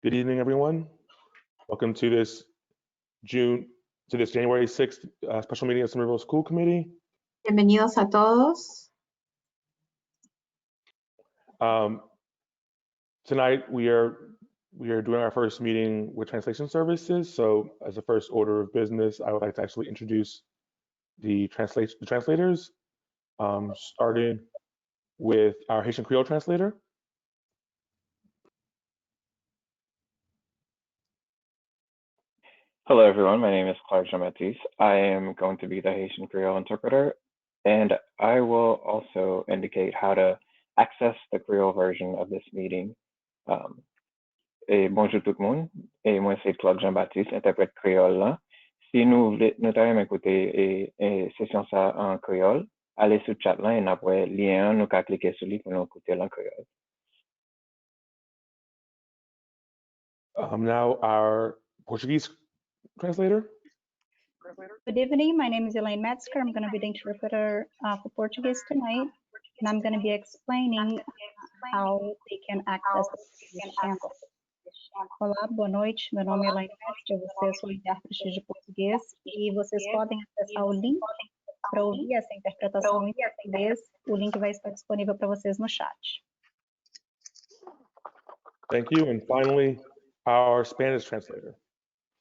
Good evening, everyone. Welcome to this January 6th special meeting of Somerville School Committee. Bienvenidos a todos. Tonight we are doing our first meeting with translation services. So as a first order of business, I would like to actually introduce the translators, starting with our Haitian Creole translator. Hello, everyone. My name is Clark Jean-Baptiste. I am going to be the Haitian Creole interpreter, and I will also indicate how to access the Creole version of this meeting. Bonjour tout le monde, et moi c'est Clark Jean-Baptiste, interprète créole là. Si nous voulons écouter session ça en créole, allez sur le chat là et après lien nous pouvons cliquer sur lui pour nous écouter en créole. Now our Portuguese translator. Good evening. My name is Elaine Metzger. I'm going to be the interpreter for Portuguese tonight, and I'm going to be explaining how they can access this channel. Olá, boa noite. Meu nome é Elaine Metzger. Eu sou intérprete de português e vocês podem acessar o link para ouvir essa interpretação em português. O link vai estar disponível para vocês no chat. Thank you. And finally, our Spanish translator.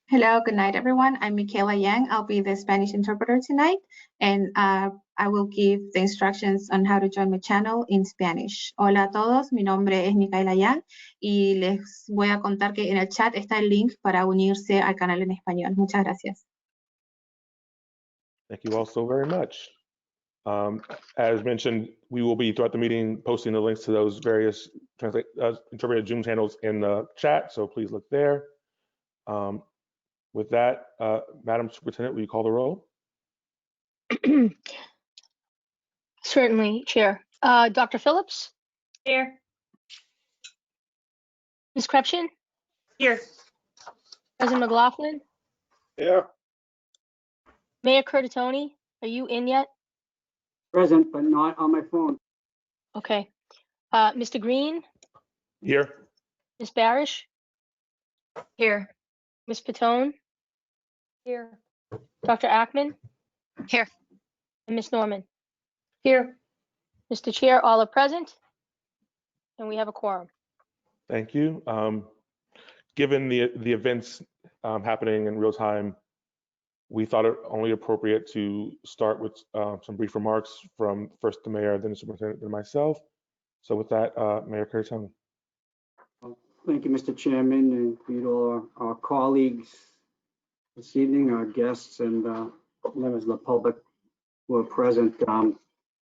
Hello, good night, everyone. I'm Michaela Yang. I'll be the Spanish interpreter tonight, and I will give the instructions on how to join my channel in Spanish. Hola a todos, mi nombre es Michaela Yang y les voy a contar que en el chat está el link para unirse al canal en español. Muchas gracias. Thank you all so very much. As mentioned, we will be throughout the meeting posting the links to those various interpreted Zoom channels in the chat, so please look there. With that, Madam Superintendent, will you call the roll? Certainly, Chair. Dr. Phillips? Here. Ms. Krebshin? Here. President McLaughlin? Here. Mayor Curtatone, are you in yet? Present, but not on my phone. Okay. Mr. Green? Here. Ms. Barish? Here. Ms. Patone? Here. Dr. Ackman? Here. And Ms. Norman? Here. Mr. Chair, all are present, and we have a quorum. Thank you. Given the events happening in real time, we thought it only appropriate to start with some brief remarks from first the mayor, then the superintendent, and myself. So with that, Mayor Curtatone. Thank you, Mr. Chairman, and greet all our colleagues this evening, our guests, and members of the public who are present. I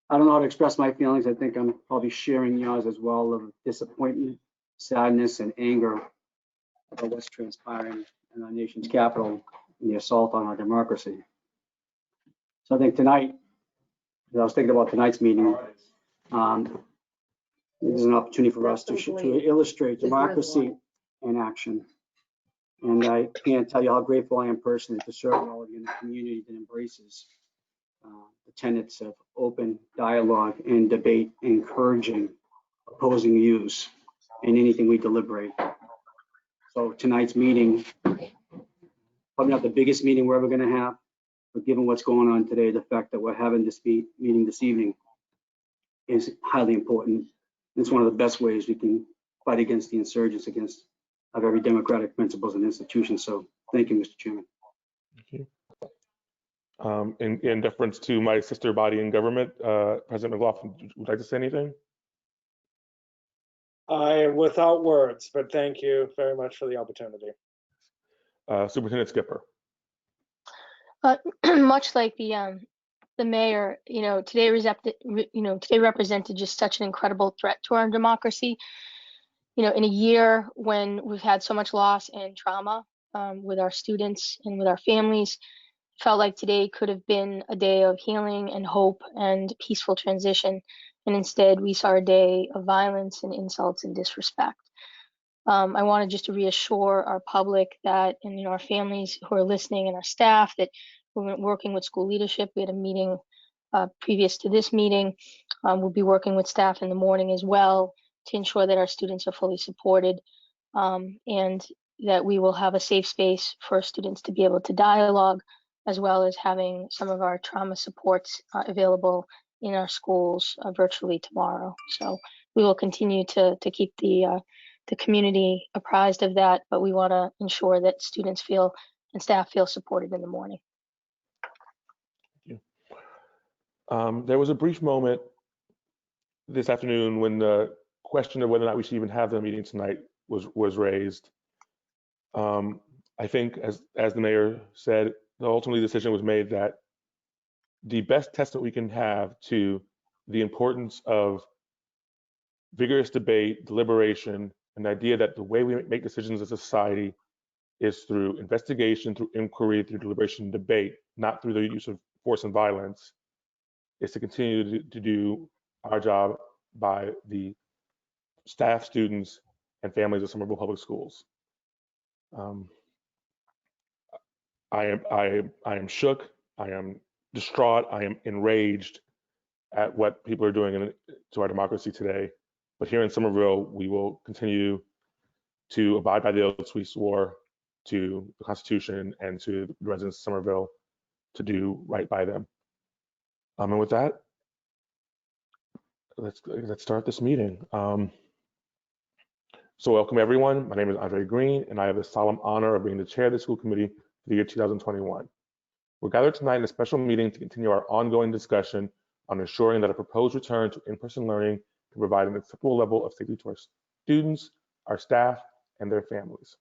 don't know how to express my feelings. I think I'm probably sharing yours as well, of disappointment, sadness, and anger about what's transpiring in our nation's capital and the assault on our democracy. So I think tonight, as I was thinking about tonight's meeting, this is an opportunity for us to illustrate democracy in action. And I can't tell you how grateful I am personally to serve all of you in a community that embraces the tenets of open dialogue and debate, encouraging opposing views in anything we deliberate. So tonight's meeting, probably not the biggest meeting we're ever going to have, but given what's going on today, the fact that we're having this meeting this evening is highly important. It's one of the best ways we can fight against the insurgents of every democratic principles and institutions. So thank you, Mr. Chairman. Thank you. In deference to my sister body in government, President McLaughlin, would you like to say anything? I am without words, but thank you very much for the opportunity. Superintendent Skipper. Much like the mayor, today represented just such an incredible threat to our democracy. In a year when we've had so much loss and trauma with our students and with our families, felt like today could have been a day of healing and hope and peaceful transition. And instead, we saw a day of violence and insults and disrespect. I wanted just to reassure our public that, and our families who are listening and our staff, that we're working with school leadership. We had a meeting previous to this meeting. We'll be working with staff in the morning as well to ensure that our students are fully supported. and that we will have a safe space for students to be able to dialogue, as well as having some of our trauma supports available in our schools virtually tomorrow. So we will continue to keep the community apprised of that, but we want to ensure that students feel and staff feel supported in the morning. Thank you. There was a brief moment this afternoon when the question of whether or not we should even have the meeting tonight was raised. I think, as the mayor said, ultimately the decision was made that the best testament we can have to the importance of vigorous debate, deliberation, and the idea that the way we make decisions as a society is through investigation, through inquiry, through deliberation and debate, not through the use of force and violence, is to continue to do our job by the staff, students, and families of Somerville Public Schools. I am shook. I am distraught. I am enraged at what people are doing to our democracy today. But here in Somerville, we will continue to abide by the oaths we swore to the Constitution and to the residents of Somerville to do right by them. And with that, let's start this meeting. So welcome everyone. My name is Andre Green, and I have the solemn honor of being the chair of the school committee for the year 2021. We're gathered tonight in a special meeting to continue our ongoing discussion on ensuring that a proposed return to in-person learning can provide an acceptable level of safety to our students, our staff, and their families.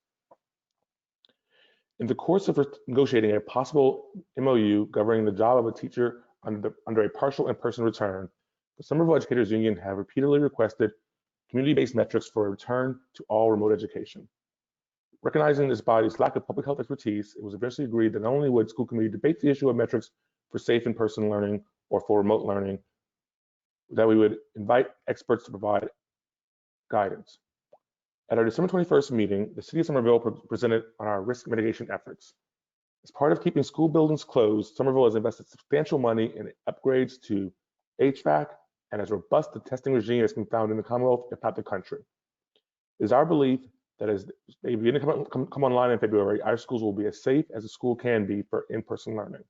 In the course of negotiating a possible MOU governing the job of a teacher under a partial in-person return, the Somerville Educators Union have repeatedly requested community-based metrics for a return to all remote education. Recognizing this body's lack of public health expertise, it was eventually agreed that not only would school committee debate the issue of metrics for safe in-person learning or for remote learning, that we would invite experts to provide guidance. At our December 21st meeting, the City of Somerville presented on our risk mitigation efforts. As part of keeping school buildings closed, Somerville has invested substantial money in upgrades to HVAC and as robust a testing regime as can be found in the Commonwealth, if not the country. It is our belief that as they begin to come online in February, our schools will be as safe as a school can be for in-person learning.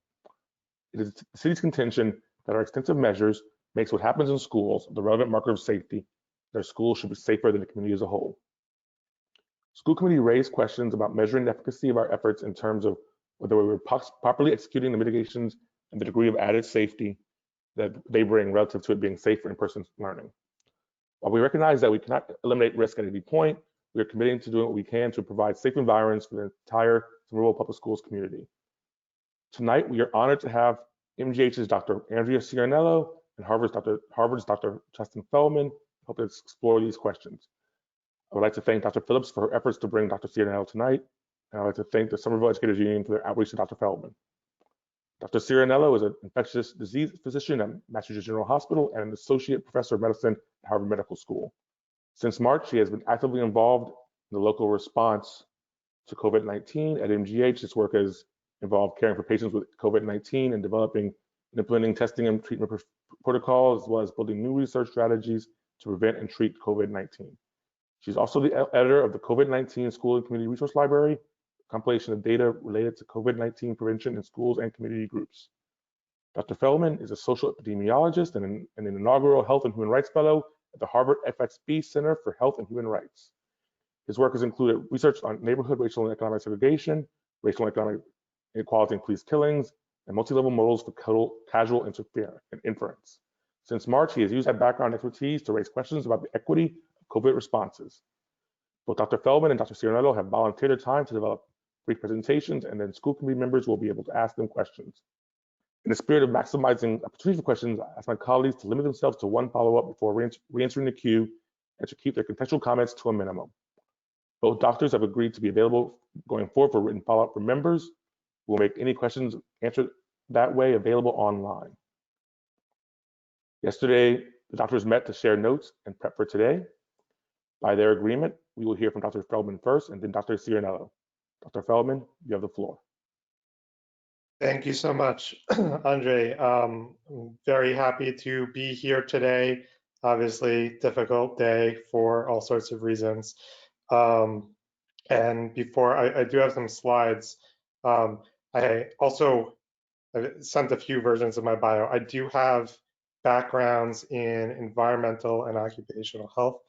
It is the city's contention that our extensive measures makes what happens in schools the relevant marker of safety. Their schools should be safer than the community as a whole. School committee raised questions about measuring the efficacy of our efforts in terms of whether we were properly executing the mitigations and the degree of added safety that they bring relative to it being safe for in-person learning. While we recognize that we cannot eliminate risk at any point, we are committing to doing what we can to provide safe environments for the entire Somerville Public Schools community. Tonight, we are honored to have MGH's Dr. Andrea Ciarinello and Harvard's Dr. Justin Feldman help us explore these questions. I would like to thank Dr. Phillips for her efforts to bring Dr. Ciarinello tonight, and I'd like to thank the Somerville Educators Union for their outreach to Dr. Feldman. Dr. Ciarinello is an infectious disease physician at Massachusetts General Hospital and an associate professor of medicine at Harvard Medical School. Since March, she has been actively involved in the local response to COVID-19 at MGH. This work has involved caring for patients with COVID-19 and developing and implementing testing and treatment protocols, as well as building new research strategies to prevent and treat COVID-19. She's also the editor of the COVID-19 School and Community Resource Library, a compilation of data related to COVID-19 prevention in schools and community groups. Dr. Feldman is a social epidemiologist and an inaugural Health and Human Rights Fellow at the Harvard FXB Center for Health and Human Rights. His work has included research on neighborhood racial and economic segregation, racial and economic inequality and police killings, and multi-level models for casual inference. Since March, he has used that background expertise to raise questions about the equity of COVID responses. Both Dr. Feldman and Dr. Ciarinello have volunteered their time to develop brief presentations, and then school committee members will be able to ask them questions. In the spirit of maximizing opportunity for questions, I ask my colleagues to limit themselves to one follow-up before re-entering the queue and to keep their contextual comments to a minimum. Both doctors have agreed to be available going forward for written follow-up from members. We'll make any questions answered that way available online. Yesterday, the doctors met to share notes and prep for today. By their agreement, we will hear from Dr. Feldman first and then Dr. Ciarinello. Dr. Feldman, you have the floor. Thank you so much, Andre. I'm very happy to be here today. Obviously, difficult day for all sorts of reasons. And before, I do have some slides. I also sent a few versions of my bio. I do have backgrounds in environmental and occupational health.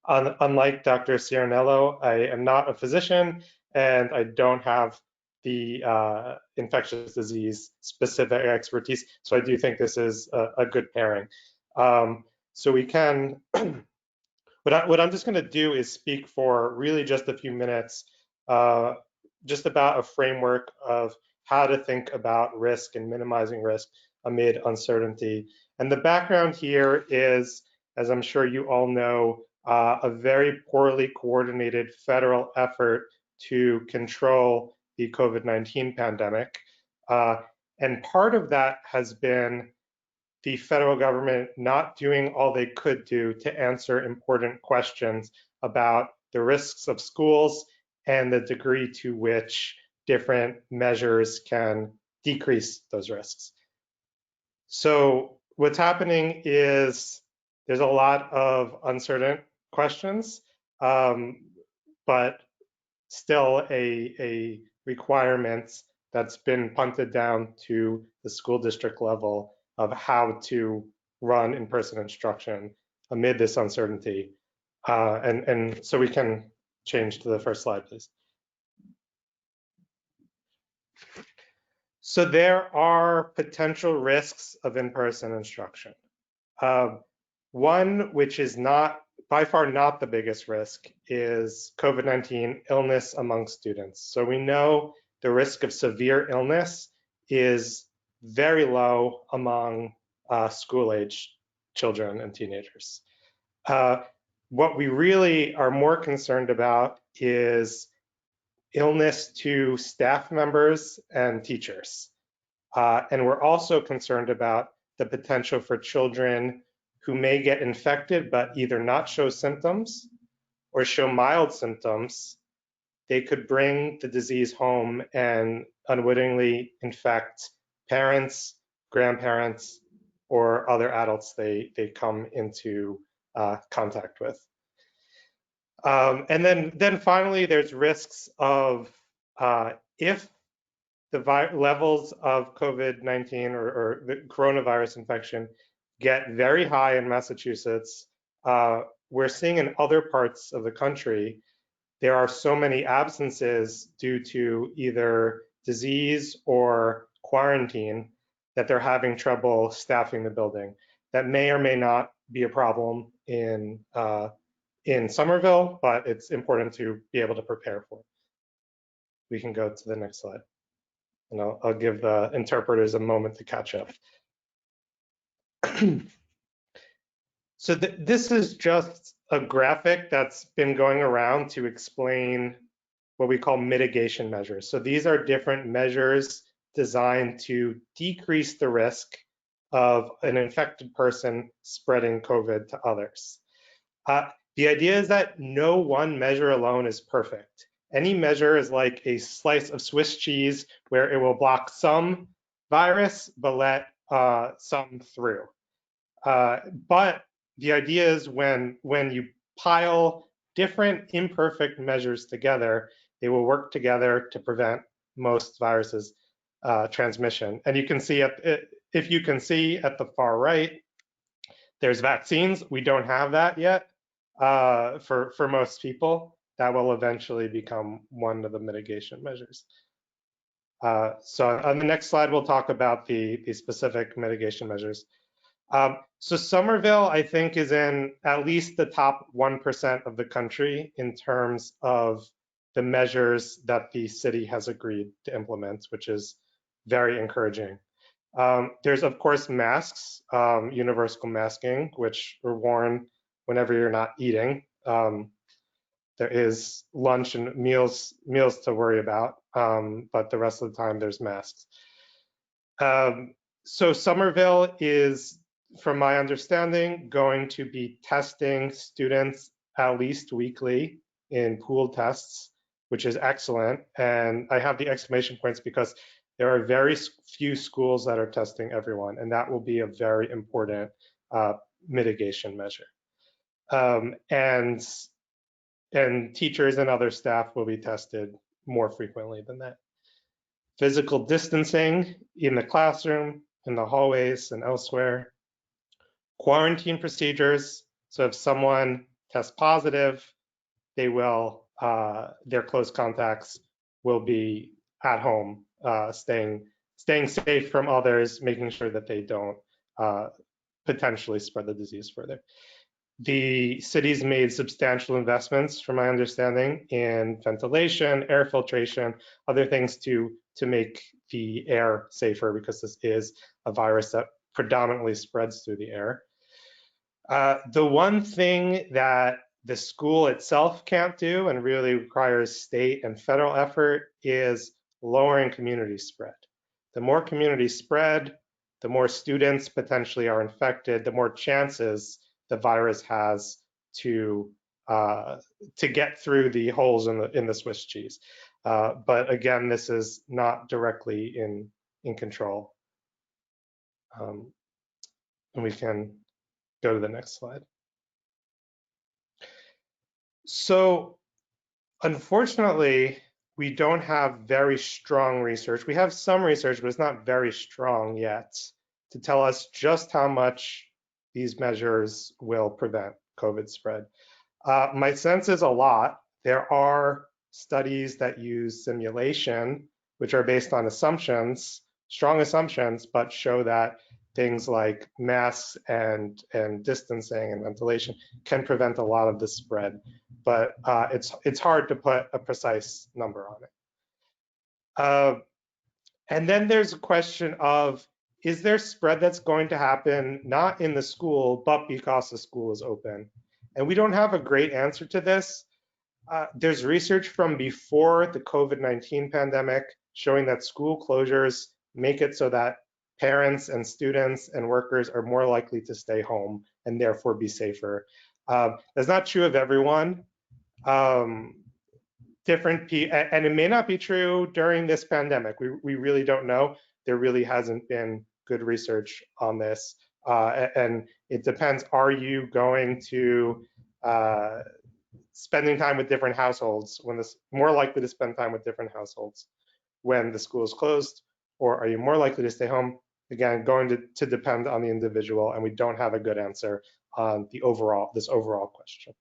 Unlike Dr. Ciarnello, I am not a physician, and I don't have the infectious disease specific expertise. So I do think this is a good pairing. So we can, what I'm just going to do is speak for really just a few minutes, just about a framework of how to think about risk and minimizing risk amid uncertainty. And the background here is, as I'm sure you all know, a very poorly coordinated federal effort to control the COVID-19 pandemic. And part of that has been the federal government not doing all they could do to answer important questions about the risks of schools and the degree to which different measures can decrease those risks. So what's happening is there's a lot of uncertain questions, but still a requirement that's been punted down to the school district level of how to run in-person instruction amid this uncertainty. And so we can change to the first slide, please. So there are potential risks of in-person instruction. One, which is not, by far not the biggest risk, is COVID-19 illness among students. So we know the risk of severe illness is very low among school-age children and teenagers. What we really are more concerned about is illness to staff members and teachers. And we're also concerned about the potential for children who may get infected but either not show symptoms or show mild symptoms. They could bring the disease home and unwittingly infect parents, grandparents, or other adults they come into contact with. And then finally, there's risks of if the levels of COVID-19 or the coronavirus infection get very high in Massachusetts, we're seeing in other parts of the country, there are so many absences due to either disease or quarantine that they're having trouble staffing the building. That may or may not be a problem in Somerville, but it's important to be able to prepare for it. We can go to the next slide. And I'll give the interpreters a moment to catch up. So this is just a graphic that's been going around to explain what we call mitigation measures. So these are different measures designed to decrease the risk of an infected person spreading COVID to others. The idea is that no one measure alone is perfect. Any measure is like a slice of Swiss cheese where it will block some virus, but let some through. But the idea is when you pile different imperfect measures together, they will work together to prevent most viruses transmission. And you can see, if you can see at the far right, there's vaccines. We don't have that yet for most people. That will eventually become one of the mitigation measures. So on the next slide, we'll talk about the specific mitigation measures. So Somerville, I think, is in at least the top 1% of the country in terms of the measures that the city has agreed to implement, which is very encouraging. There's, of course, masks, universal masking, which are worn whenever you're not eating. There is lunch and meals to worry about, but the rest of the time there's masks. So Somerville is, from my understanding, going to be testing students at least weekly in pooled tests, which is excellent. And I have the exclamation points because there are very few schools that are testing everyone, and that will be a very important mitigation measure. And and teachers and other staff will be tested more frequently than that. Physical distancing in the classroom, in the hallways, and elsewhere. Quarantine procedures. So if someone tests positive, they will, their close contacts will be at home, staying safe from others, making sure that they don't potentially spread the disease further. The city's made substantial investments, from my understanding, in ventilation, air filtration, other things to make the air safer, because this is a virus that predominantly spreads through the air. The one thing that the school itself can't do and really requires state and federal effort is lowering community spread. The more community spread, the more students potentially are infected, the more chances the virus has to get through the holes in the Swiss cheese. But again, this is not directly in control. And we can go to the next slide. So unfortunately, we don't have very strong research. We have some research, but it's not very strong yet to tell us just how much these measures will prevent COVID spread. My sense is a lot. There are studies that use simulation, which are based on assumptions, strong assumptions, but show that things like masks and distancing and ventilation can prevent a lot of the spread. But it's hard to put a precise number on it. And then there's a question of, is there spread that's going to happen not in the school, but because the school is open? And we don't have a great answer to this. There's research from before the COVID-19 pandemic showing that school closures make it so that parents and students and workers are more likely to stay home and therefore be safer. That's not true of everyone. And it may not be true during this pandemic. We really don't know. There really hasn't been good research on this. And it depends, are you going to spending time with different households more likely to spend time with different households when the school is closed, or are you more likely to stay home? Again, going to depend on the individual, and we don't have a good answer on this overall question.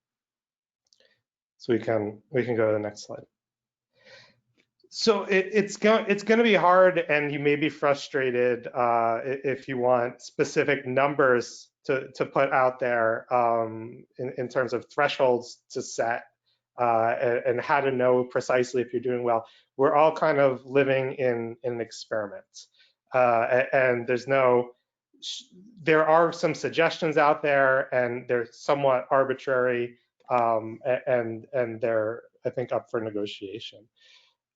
So we can go to the next slide. So it's going to be hard, and you may be frustrated if you want specific numbers to put out there in terms of thresholds to set and how to know precisely if you're doing well. We're all kind of living in an experiment, and there are some suggestions out there, and they're somewhat arbitrary, and they're, I think, up for negotiation.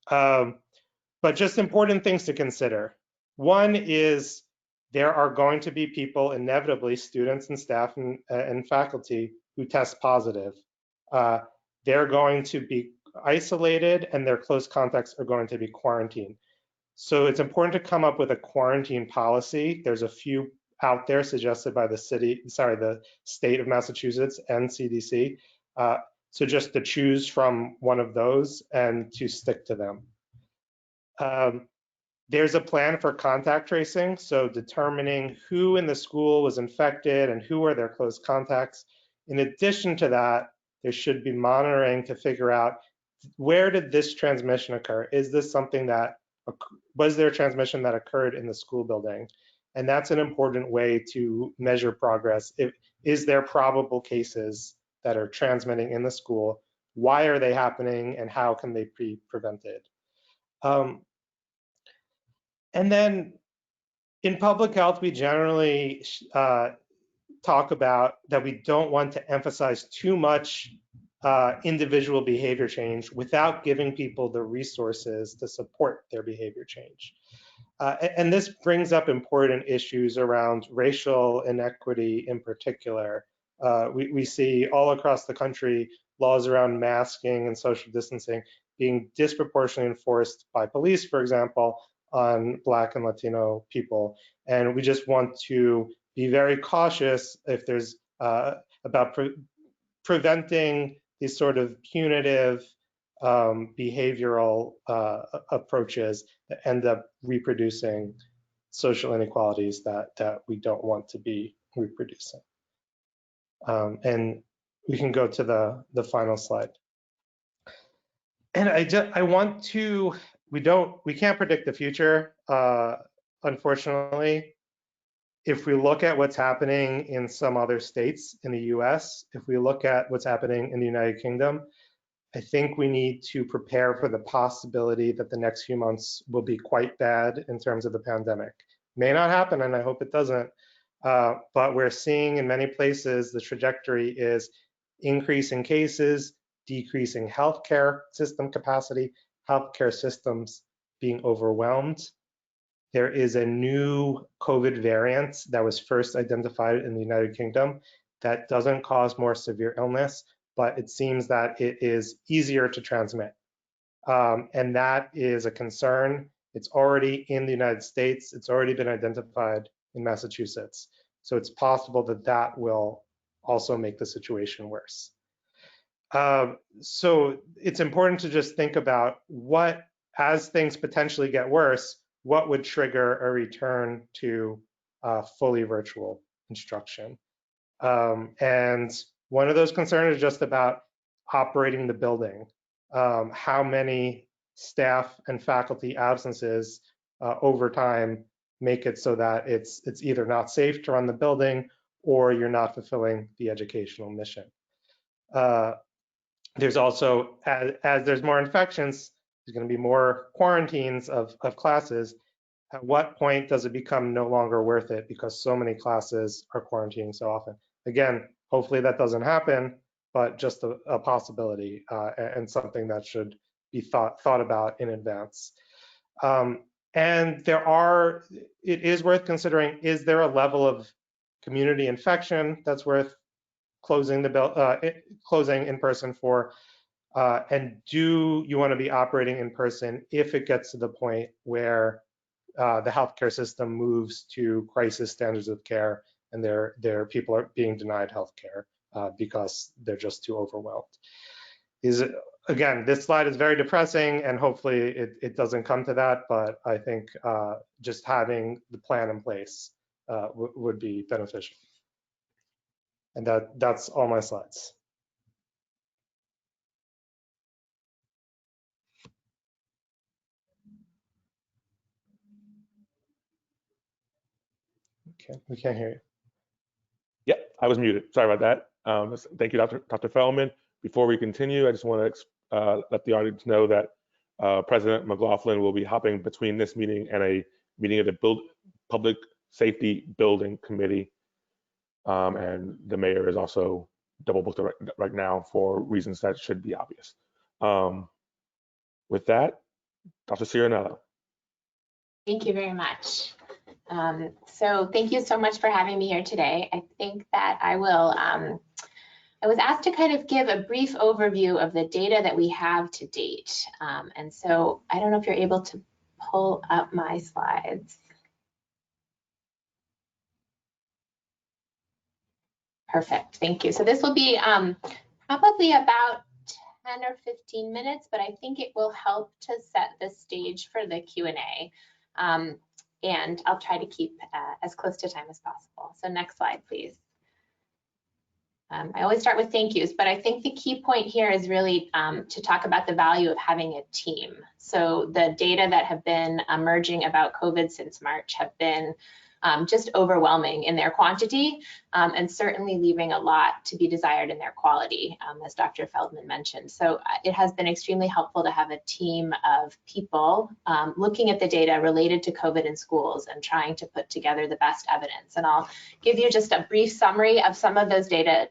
But just important things to consider. One is there are going to be people, inevitably, students and staff and faculty, who test positive. They're going to be isolated, and their close contacts are going to be quarantined. So it's important to come up with a quarantine policy. There's a few out there suggested by the state of Massachusetts and CDC. So just to choose from one of those and to stick to them. There's a plan for contact tracing, so determining who in the school was infected and who are their close contacts. In addition to that, there should be monitoring to figure out, where did this transmission occur? Is this something was there a transmission that occurred in the school building? And that's an important way to measure progress. Is there probable cases that are transmitting in the school? Why are they happening, and how can they be prevented? And then in public health, we generally talk about that we don't want to emphasize too much individual behavior change without giving people the resources to support their behavior change. And this brings up important issues around racial inequity in particular. We see all across the country laws around masking and social distancing being disproportionately enforced by police, for example, on Black and Latino people. And we just want to be very cautious if there's about preventing these sort of punitive behavioral approaches that end up reproducing social inequalities that we don't want to be reproducing. And we can go to the final slide. And I want to, we can't predict the future, unfortunately. If we look at what's happening in some other states in the US, if we look at what's happening in the United Kingdom, I think we need to prepare for the possibility that the next few months will be quite bad in terms of the pandemic. May not happen, and I hope it doesn't, but we're seeing in many places the trajectory is increasing cases, decreasing healthcare system capacity, healthcare systems being overwhelmed. There is a new COVID variant that was first identified in the United Kingdom that doesn't cause more severe illness, but it seems that it is easier to transmit. And that is a concern. It's already in the United States. It's already been identified in Massachusetts. So it's possible that that will also make the situation worse. So it's important to just think about what, as things potentially get worse, what would trigger a return to fully virtual instruction. And one of those concerns is just about operating the building. How many staff and faculty absences over time make it so that it's either not safe to run the building or you're not fulfilling the educational mission. There's also, as there's more infections, there's going to be more quarantines of classes. At what point does it become no longer worth it because so many classes are quarantining so often? Again, hopefully that doesn't happen, but just a possibility and something that should be thought about in advance. And it is worth considering, is there a level of community infection that's worth closing in person for? And do you want to be operating in person if it gets to the point where the healthcare system moves to crisis standards of care and their people are being denied healthcare because they're just too overwhelmed? Again, this slide is very depressing, and hopefully it doesn't come to that, but I think just having the plan in place would be beneficial. And that's all my slides. Okay, we can't hear you. Yep, I was muted. Sorry about that. Thank you, Dr. Feldman. Before we continue, I just want to let the audience know that President McLaughlin will be hopping between this meeting and a meeting of the Public Safety Building Committee. And the mayor is also double booked right now for reasons that should be obvious. With that, Dr. Cirinello. Thank you very much. So thank you so much for having me here today. I think that I was asked to kind of give a brief overview of the data that we have to date. And so I don't know if you're able to pull up my slides. Perfect, thank you. So this will be probably about 10 or 15 minutes, but I think it will help to set the stage for the Q&A. And I'll try to keep as close to time as possible. So next slide, please. I always start with thank yous, but I think the key point here is really to talk about the value of having a team. So the data that have been emerging about COVID since March have been just overwhelming in their quantity and certainly leaving a lot to be desired in their quality, as Dr. Feldman mentioned. So it has been extremely helpful to have a team of people looking at the data related to COVID in schools and trying to put together the best evidence. And I'll give you just a brief summary of some of those data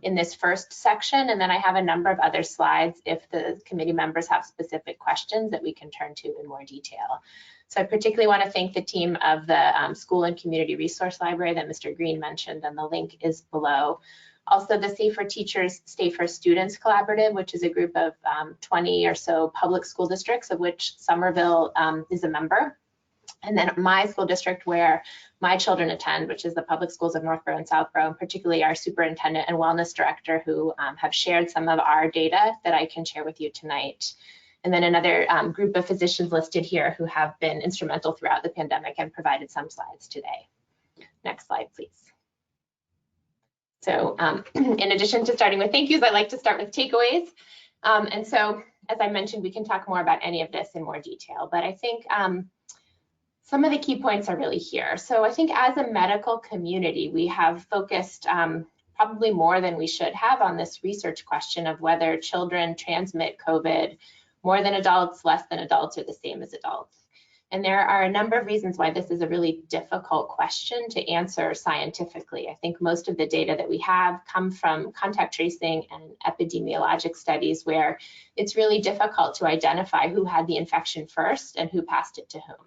in this first section, and then I have a number of other slides if the committee members have specific questions that we can turn to in more detail. So I particularly want to thank the team of the School and Community Resource Library that Mr. Green mentioned, and the link is below. Also the Safer Teachers, Safer Students Collaborative, which is a group of 20 or so public school districts, of which Somerville is a member. And then my school district where my children attend, which is the public schools of Northborough and Southborough, and particularly our superintendent and wellness director who have shared some of our data that I can share with you tonight. And then another group of physicians listed here who have been instrumental throughout the pandemic and provided some slides today. Next slide, please. So in addition to starting with thank yous, I like to start with takeaways. And so, as I mentioned, we can talk more about any of this in more detail, but I think some of the key points are really here. So I think as a medical community, we have focused probably more than we should have on this research question of whether children transmit COVID more than adults, less than adults, or the same as adults. And there are a number of reasons why this is a really difficult question to answer scientifically. I think most of the data that we have come from contact tracing and epidemiologic studies where it's really difficult to identify who had the infection first and who passed it to whom.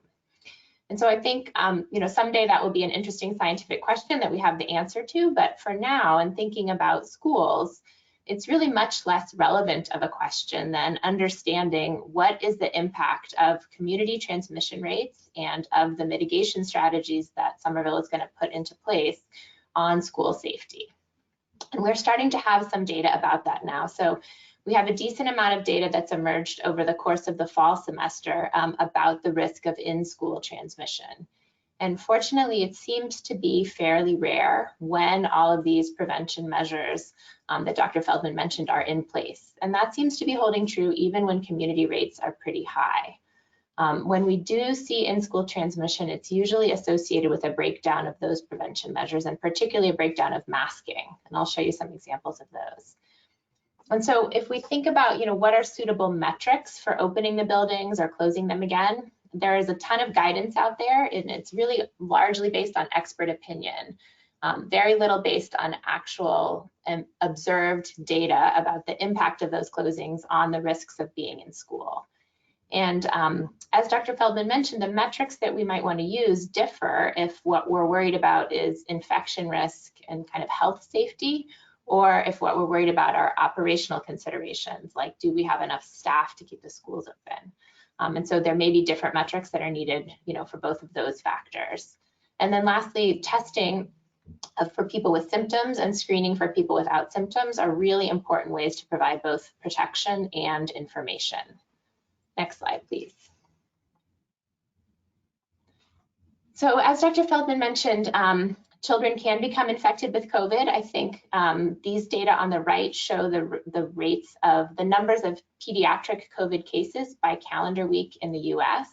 And so I think, someday that will be an interesting scientific question that we have the answer to, but for now, in thinking about schools, it's really much less relevant of a question than understanding what is the impact of community transmission rates and of the mitigation strategies that Somerville is going to put into place on school safety. And we're starting to have some data about that now. So we have a decent amount of data that's emerged over the course of the fall semester about the risk of in-school transmission. And fortunately, it seems to be fairly rare when all of these prevention measures that Dr. Feldman mentioned are in place. And that seems to be holding true even when community rates are pretty high. When we do see in-school transmission, it's usually associated with a breakdown of those prevention measures, and particularly a breakdown of masking. And I'll show you some examples of those. And so if we think about, what are suitable metrics for opening the buildings or closing them again, there is a ton of guidance out there, and it's really largely based on expert opinion. Very little based on actual and observed data about the impact of those closings on the risks of being in school. And as Dr. Feldman mentioned, the metrics that we might want to use differ if what we're worried about is infection risk and kind of health safety, or if what we're worried about are operational considerations, like do we have enough staff to keep the schools open? And so there may be different metrics that are needed, for both of those factors. And then lastly, testing for people with symptoms and screening for people without symptoms are really important ways to provide both protection and information. Next slide, please. So as Dr. Feldman mentioned, children can become infected with COVID. I think these data on the right show the rates of the numbers of pediatric COVID cases by calendar week in the US.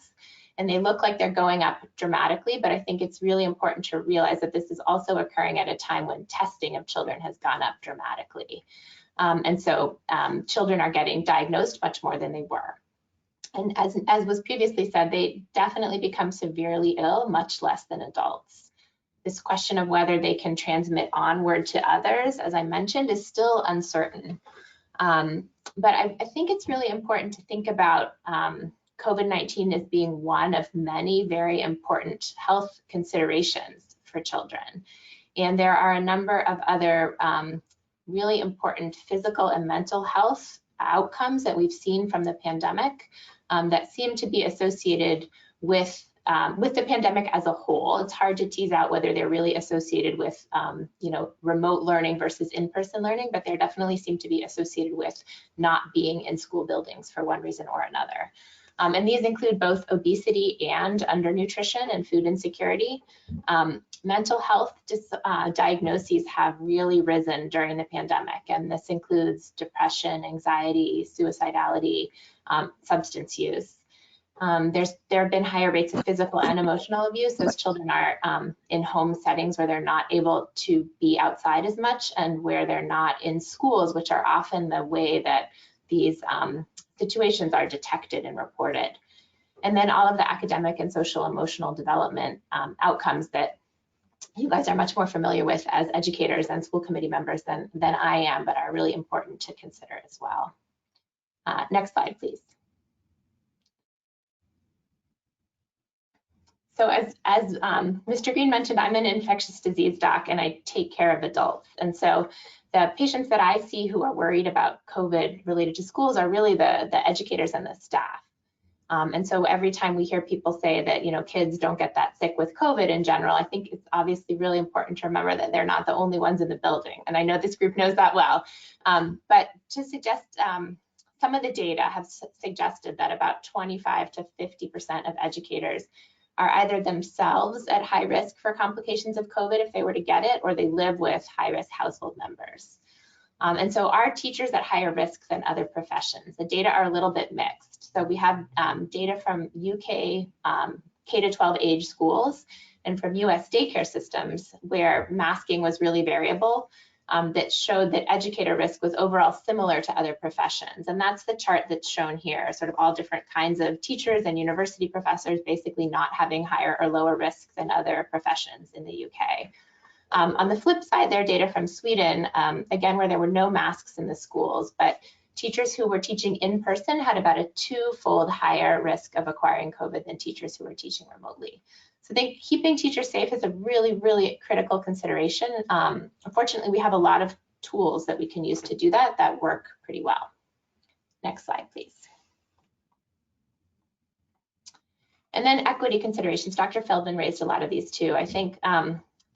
And they look like they're going up dramatically, but I think it's really important to realize that this is also occurring at a time when testing of children has gone up dramatically. And so children are getting diagnosed much more than they were. And as was previously said, they definitely become severely ill much less than adults. This question of whether they can transmit onward to others, as I mentioned, is still uncertain. But I think it's really important to think about COVID-19 as being one of many very important health considerations for children. And there are a number of other really important physical and mental health outcomes that we've seen from the pandemic that seem to be associated with the pandemic as a whole. It's hard to tease out whether they're really associated with, remote learning versus in-person learning, but they definitely seem to be associated with not being in school buildings for one reason or another. And these include both obesity and undernutrition and food insecurity. Mental health diagnoses have really risen during the pandemic, and this includes depression, anxiety, suicidality, substance use. There have been higher rates of physical and emotional abuse as children are in home settings where they're not able to be outside as much and where they're not in schools, which are often the way that these situations are detected and reported. And then all of the academic and social emotional development outcomes that you guys are much more familiar with as educators and school committee members than I am, but are really important to consider as well. Next slide, please. So as Mr. Green mentioned, I'm an infectious disease doc and I take care of adults. And so the patients that I see who are worried about COVID related to schools are really the educators and the staff. And so every time we hear people say that, you know, kids don't get that sick with COVID in general, I think it's obviously really important to remember that they're not the only ones in the building. And I know this group knows that well. But to suggest, some of the data have suggested that about 25 to 50% of educators are either themselves at high risk for complications of COVID if they were to get it, or they live with high-risk household members. And so are teachers at higher risk than other professions? The data are a little bit mixed. So we have data from UK K-12 age schools and from US daycare systems where masking was really variable, that showed that educator risk was overall similar to other professions. And that's the chart that's shown here, sort of all different kinds of teachers and university professors basically not having higher or lower risk than other professions in the UK. On the flip side, there are data from Sweden, again, where there were no masks in the schools, but teachers who were teaching in person had about a 2-fold higher risk of acquiring COVID than teachers who were teaching remotely. So I think keeping teachers safe is a really, really critical consideration. Unfortunately, we have a lot of tools that we can use to do that that work pretty well. Next slide, please. And then equity considerations. Dr. Feldman raised a lot of these too. I think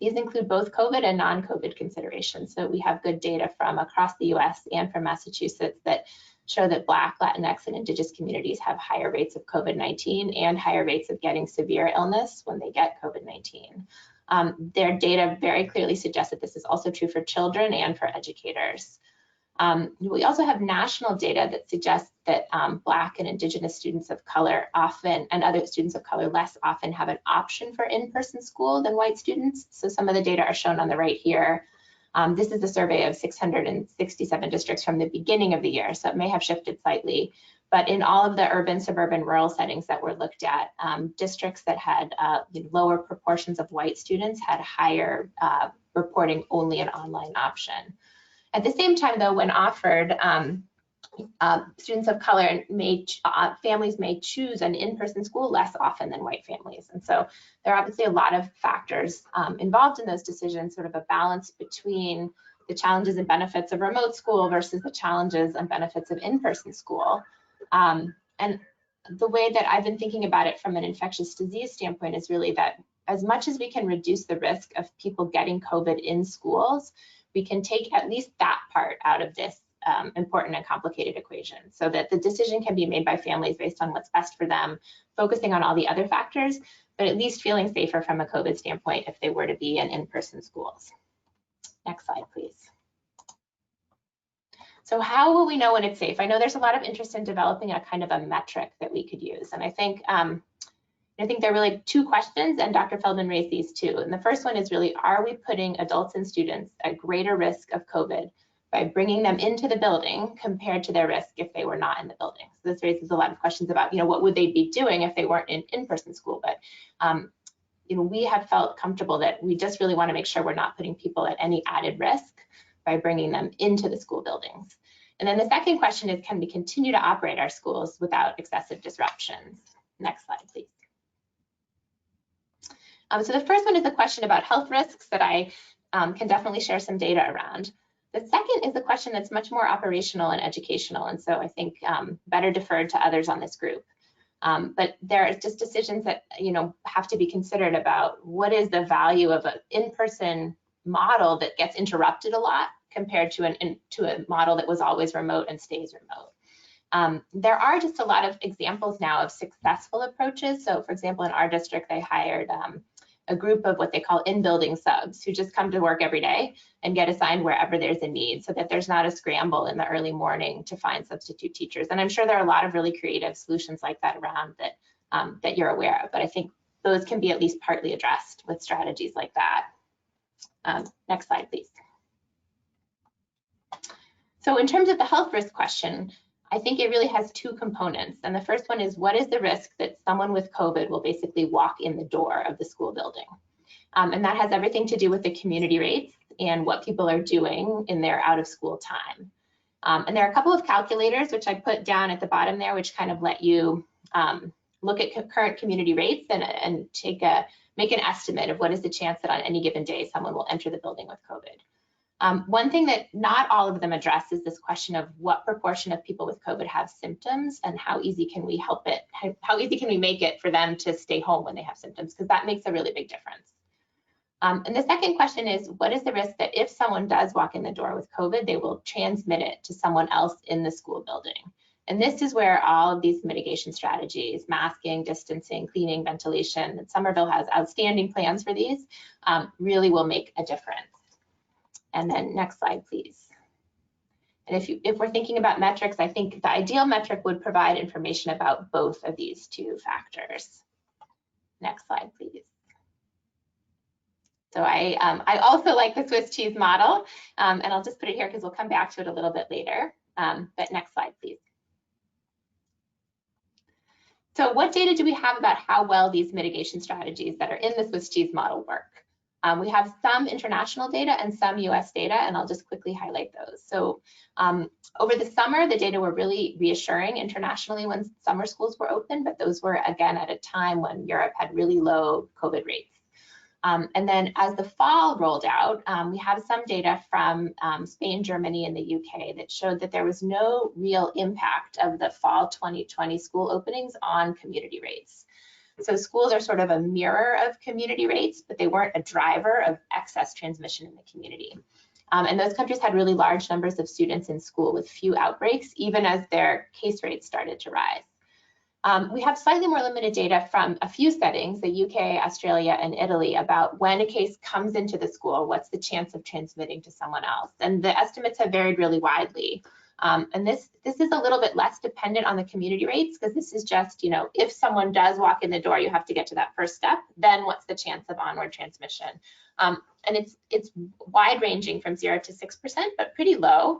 these include both COVID and non-COVID considerations. So we have good data from across the US and from Massachusetts that show that Black, Latinx, and Indigenous communities have higher rates of COVID-19 and higher rates of getting severe illness when they get COVID-19. Their data very clearly suggests that this is also true for children and for educators. We also have national data that suggests that Black and Indigenous students of color often, and other students of color less often, have an option for in-person school than white students. So some of the data are shown on the right here. This is a survey of 667 districts from the beginning of the year, so it may have shifted slightly. But in all of the urban, suburban, rural settings that were looked at, districts that had lower proportions of white students had higher reporting only an online option. At the same time, though, when offered, students of color families may choose an in-person school less often than white families. And so there are obviously a lot of factors involved in those decisions, sort of a balance between the challenges and benefits of remote school versus the challenges and benefits of in-person school. And the way that I've been thinking about it from an infectious disease standpoint is really that as much as we can reduce the risk of people getting COVID in schools, we can take at least that part out of this important and complicated equation so that the decision can be made by families based on what's best for them, focusing on all the other factors, but at least feeling safer from a COVID standpoint if they were to be in in-person schools. Next slide, please. So how will we know when it's safe? I know there's a lot of interest in developing a kind of a metric that we could use. And I think there are really two questions, and Dr. Feldman raised these too. And the first one is really, are we putting adults and students at greater risk of COVID by bringing them into the building compared to their risk if they were not in the building? So this raises a lot of questions about, what would they be doing if they weren't in in-person school? But we have felt comfortable that we just really want to make sure we're not putting people at any added risk by bringing them into the school buildings. And then the second question is, can we continue to operate our schools without excessive disruptions? Next slide, please. So the first one is a question about health risks that I can definitely share some data around. The second is a question that's much more operational and educational, and so I think better deferred to others on this group. But there are just decisions that have to be considered about what is the value of an in-person model that gets interrupted a lot compared to a model that was always remote and stays remote. There are just a lot of examples now of successful approaches. So for example, in our district, they hired a group of what they call in-building subs who just come to work every day and get assigned wherever there's a need so that there's not a scramble in the early morning to find substitute teachers. And I'm sure there are a lot of really creative solutions like that around that, that you're aware of, but I think those can be at least partly addressed with strategies like that. Next slide, please. So in terms of the health risk question, I think it really has two components. And the first one is, what is the risk that someone with COVID will basically walk in the door of the school building? And that has everything to do with the community rates and what people are doing in their out of school time. And there are a couple of calculators, which I put down at the bottom there, which kind of let you look at current community rates and make an estimate of what is the chance that on any given day someone will enter the building with COVID. One thing that not all of them address is this question of what proportion of people with COVID have symptoms and how easy can we help it, how easy can we make it for them to stay home when they have symptoms, because that makes a really big difference. And the second question is, what is the risk that if someone does walk in the door with COVID, they will transmit it to someone else in the school building? And this is where all of these mitigation strategies, masking, distancing, cleaning, ventilation, and Somerville has outstanding plans for these, really will make a difference. And then next slide, please. And if we're thinking about metrics, I think the ideal metric would provide information about both of these two factors. Next slide, please. So I also like the Swiss cheese model, and I'll just put it here because we'll come back to it a little bit later. But next slide, please. So what data do we have about how well these mitigation strategies that are in the Swiss cheese model work? We have some international data and some US data, and I'll just quickly highlight those. So over the summer, the data were really reassuring internationally when summer schools were open, but those were, again, at a time when Europe had really low COVID rates. And then as the fall rolled out, we have some data from Spain, Germany, and the UK that showed that there was no real impact of the fall 2020 school openings on community rates. So schools are sort of a mirror of community rates, but they weren't a driver of excess transmission in the community. And those countries had really large numbers of students in school with few outbreaks, even as their case rates started to rise. We have slightly more limited data from a few settings, the UK, Australia, and Italy, about when a case comes into the school, what's the chance of transmitting to someone else? And the estimates have varied really widely. And this is a little bit less dependent on the community rates, because this is just, you know, if someone does walk in the door, you have to get to that first step, then what's the chance of onward transmission? And it's wide ranging from 0 to 6%, but pretty low.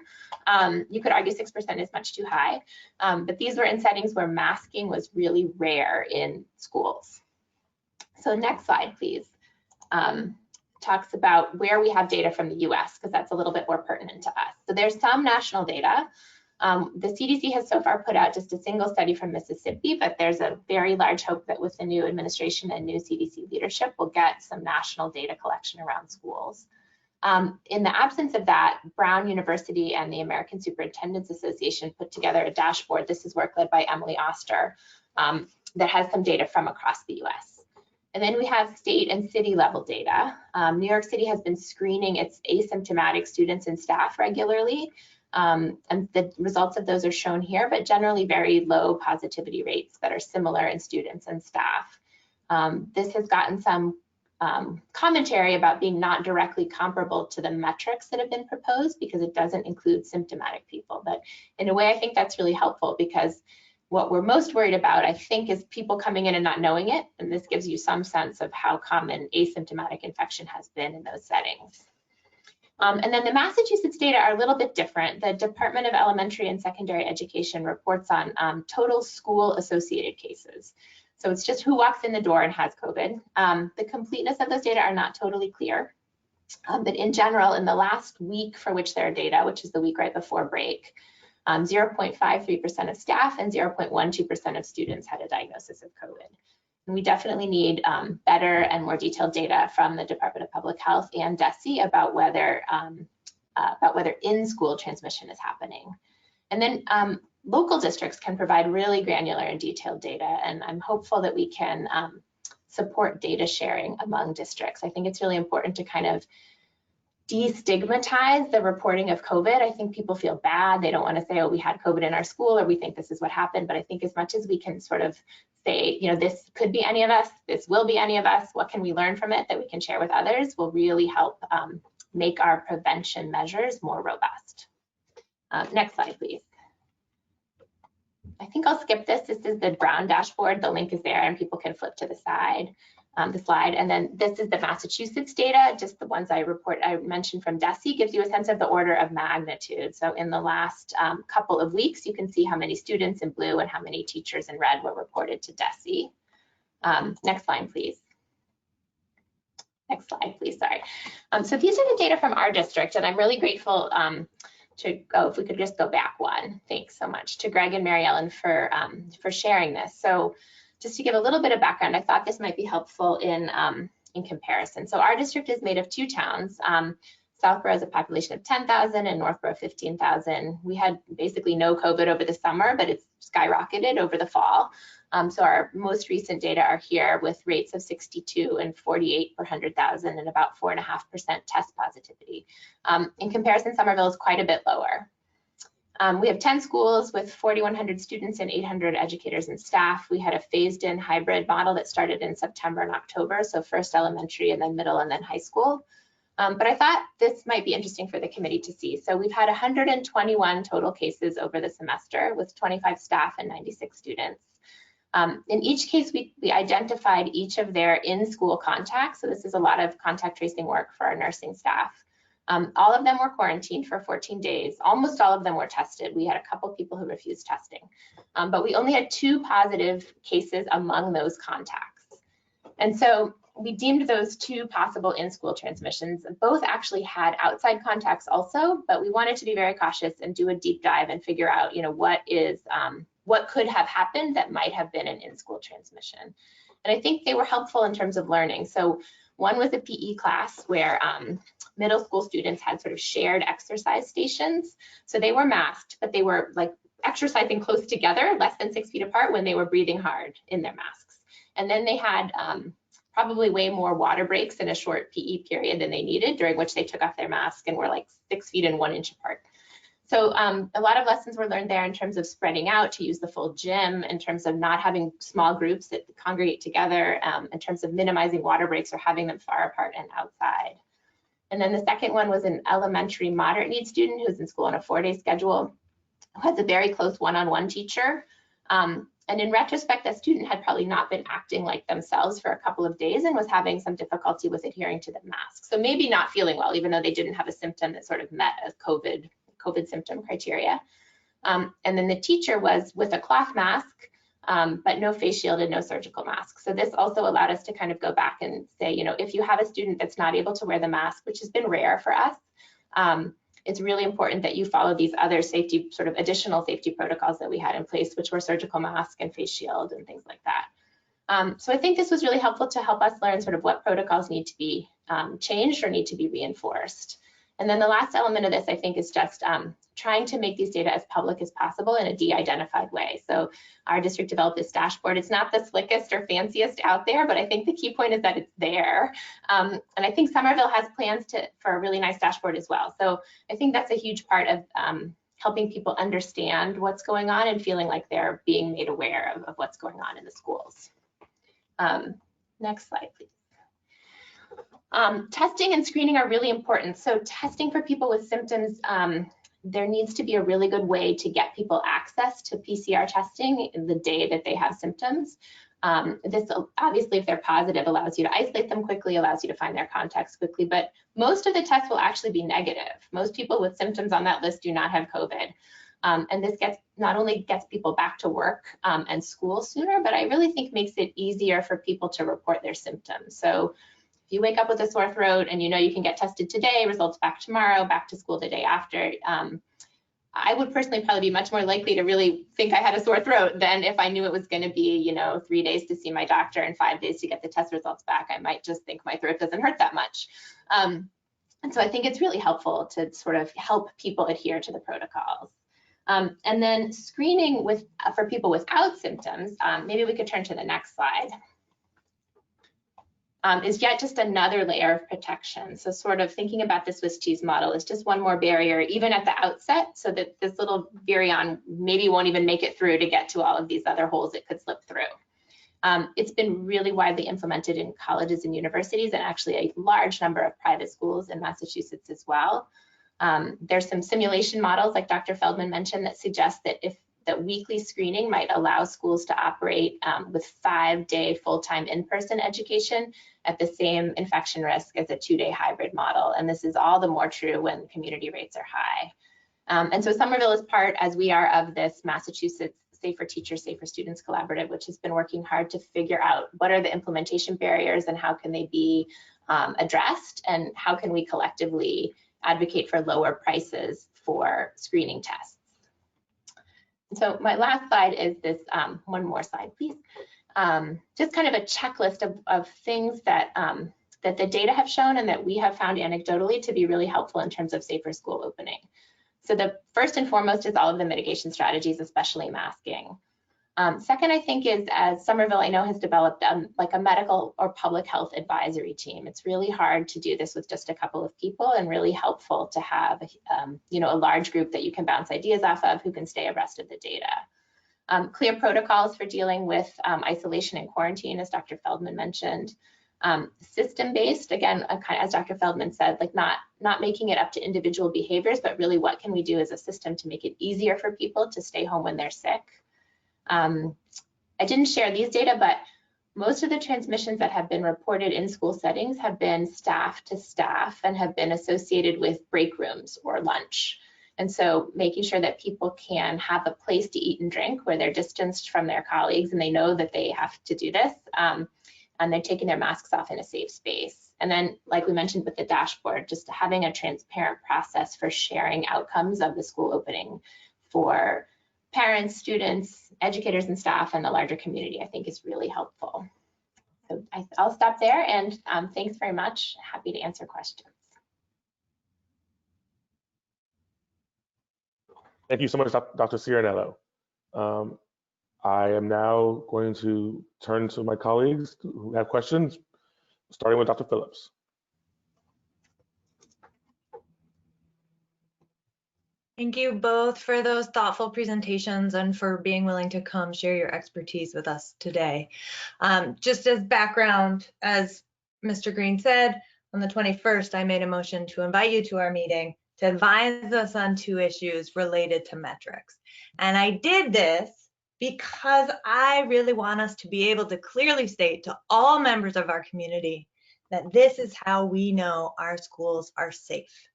You could argue 6% is much too high, but these were in settings where masking was really rare in schools. So next slide, please. Talks about where we have data from the US, because that's a little bit more pertinent to us. So there's some national data. The CDC has so far put out just a single study from Mississippi, but there's a very large hope that with the new administration and new CDC leadership, we'll get some national data collection around schools. In the absence of that, Brown University and the American Superintendents Association put together a dashboard. This is work led by Emily Oster that has some data from across the US. And then we have state and city level data. New York City has been screening its asymptomatic students and staff regularly. And the results of those are shown here, but generally very low positivity rates that are similar in students and staff. This has gotten some commentary about being not directly comparable to the metrics that have been proposed because it doesn't include symptomatic people. But in a way, I think that's really helpful, because what we're most worried about, I think, is people coming in and not knowing it. And this gives you some sense of how common asymptomatic infection has been in those settings. And then the Massachusetts data are a little bit different. The Department of Elementary and Secondary Education reports on total school-associated cases. So it's just who walks in the door and has COVID. The completeness of those data are not totally clear. But in general, in the last week for which there are data, which is the week right before break, 0.53% of staff and 0.12% of students had a diagnosis of COVID. And we definitely need better and more detailed data from the Department of Public Health and DESE about whether in-school transmission is happening. And then local districts can provide really granular and detailed data, and I'm hopeful that we can support data sharing among districts. I think it's really important to kind of destigmatize the reporting of COVID. I think people feel bad. They don't want to say, oh, we had COVID in our school, or we think this is what happened. But I think as much as we can sort of say, you know, this could be any of us, this will be any of us, what can we learn from it that we can share with others, will really help make our prevention measures more robust. Next slide, please. I think I'll skip this. This is the Brown dashboard. The link is there and people can flip to the side. The slide, and then this is the Massachusetts data, just the ones I mentioned from DESE, gives you a sense of the order of magnitude. So in the last couple of weeks, you can see how many students in blue and how many teachers in red were reported to DESE. Next slide, please. Next slide, please, sorry. So these are the data from our district, and I'm really grateful if we could just go back one. Thanks so much to Greg and Mary Ellen for sharing this. So just to give a little bit of background, I thought this might be helpful in comparison. So our district is made of 2 towns, Southborough has a population of 10,000 and Northborough 15,000. We had basically no COVID over the summer, but it's skyrocketed over the fall. So our most recent data are here with rates of 62 and 48 per 100,000 and about 4.5% test positivity. In comparison, Somerville is quite a bit lower. We have 10 schools with 4,100 students and 800 educators and staff. We had a phased-in hybrid model that started in September and October, so first elementary and then middle and then high school. But I thought this might be interesting for the committee to see. So we've had 121 total cases over the semester with 25 staff and 96 students. In each case, we identified each of their in-school contacts. So this is a lot of contact tracing work for our nursing staff. All of them were quarantined for 14 days. Almost all of them were tested. We had a couple people who refused testing, but we only had 2 positive cases among those contacts. And so we deemed those 2 possible in-school transmissions. Both actually had outside contacts also, but we wanted to be very cautious and do a deep dive and figure out, what could have happened that might have been an in-school transmission. And I think they were helpful in terms of learning. So one was a PE class where middle school students had sort of shared exercise stations. So they were masked, but they were like exercising close together, less than 6 feet apart when they were breathing hard in their masks. And then they had probably way more water breaks in a short PE period than they needed, during which they took off their mask and were like 6 feet and 1 inch apart. So a lot of lessons were learned there in terms of spreading out to use the full gym, in terms of not having small groups that congregate together, in terms of minimizing water breaks or having them far apart and outside. And then the second one was an elementary moderate needs student who's in school on a 4-day schedule, who has a very close one-on-one teacher. And in retrospect, that student had probably not been acting like themselves for a couple of days and was having some difficulty with adhering to the mask. So maybe not feeling well, even though they didn't have a symptom that sort of met a COVID symptom criteria. And then the teacher was with a cloth mask, but no face shield and no surgical mask. So this also allowed us to kind of go back and say, if you have a student that's not able to wear the mask, which has been rare for us, it's really important that you follow these other safety, sort of additional safety protocols that we had in place, which were surgical mask and face shield and things like that. So I think this was really helpful to help us learn sort of what protocols need to be changed or need to be reinforced. And then the last element of this, I think, is just trying to make these data as public as possible in a de-identified way. So our district developed this dashboard. It's not the slickest or fanciest out there, but I think the key point is that it's there. And I think Somerville has plans for a really nice dashboard as well. So I think that's a huge part of helping people understand what's going on and feeling like they're being made aware of what's going on in the schools. Next slide, please. Testing and screening are really important. So testing for people with symptoms, there needs to be a really good way to get people access to PCR testing the day that they have symptoms. This obviously, if they're positive, allows you to isolate them quickly, allows you to find their contacts quickly, but most of the tests will actually be negative. Most people with symptoms on that list do not have COVID. And this not only gets people back to work and school sooner, but I really think makes it easier for people to report their symptoms. So if you wake up with a sore throat and you can get tested today, results back tomorrow, back to school the day after, I would personally probably be much more likely to really think I had a sore throat than if I knew it was going to be, 3 days to see my doctor and 5 days to get the test results back. I might just think my throat doesn't hurt that much. And so I think it's really helpful to sort of help people adhere to the protocols. And then screening for people without symptoms, maybe we could turn to the next slide. Is yet just another layer of protection. So sort of thinking about the Swiss cheese model is just one more barrier, even at the outset, so that this little virion maybe won't even make it through to get to all of these other holes it could slip through. It's been really widely implemented in colleges and universities, and actually a large number of private schools in Massachusetts as well. There's some simulation models, like Dr. Feldman mentioned, that suggest that that weekly screening might allow schools to operate with 5-day full-time in-person education at the same infection risk as a 2-day hybrid model. And this is all the more true when community rates are high. And so Somerville is part, as we are, of this Massachusetts Safer Teachers, Safer Students Collaborative, which has been working hard to figure out what are the implementation barriers and how can they be addressed, and how can we collectively advocate for lower prices for screening tests. So my last slide is this, one more slide, please. Just kind of a checklist of things that that the data have shown and that we have found anecdotally to be really helpful in terms of safer school opening. So the first and foremost is all of the mitigation strategies, especially masking. Second, I think, is as Somerville, I know, has developed like a medical or public health advisory team. It's really hard to do this with just a couple of people, and really helpful to have, you know, a large group that you can bounce ideas off of, who can stay abreast of the data. Clear protocols for dealing with isolation and quarantine, as Dr. Feldman mentioned. System-based, again, as Dr. Feldman said, like not making it up to individual behaviors, but really what can we do as a system to make it easier for people to stay home when they're sick. I didn't share these data, but most of the transmissions that have been reported in school settings have been staff to staff and have been associated with break rooms or lunch. And so making sure that people can have a place to eat and drink where they're distanced from their colleagues and they know that they have to do this, and they're taking their masks off in a safe space. And then, like we mentioned with the dashboard, just having a transparent process for sharing outcomes of the school opening for parents, students, educators, and staff, and the larger community, I think is really helpful. So I'll stop there, and thanks very much. Happy to answer questions. Thank you so much, Dr. Cirinello. I am now going to turn to my colleagues who have questions, starting with Dr. Phillips. Thank you both for those thoughtful presentations and for being willing to come share your expertise with us today. Just as background, as Mr. Green said, on the 21st, I made a motion to invite you to our meeting to advise us on 2 issues related to metrics. And I did this because I really want us to be able to clearly state to all members of our community that this is how we know our schools are safe.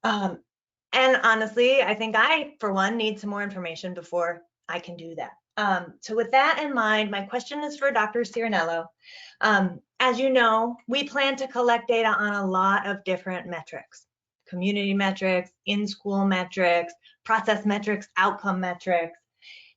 And honestly, I think I, for one, need some more information before I can do that. So with that in mind, my question is for Dr. Cirinello. As you know, we plan to collect data on a lot of different metrics: community metrics, in-school metrics, process metrics, outcome metrics.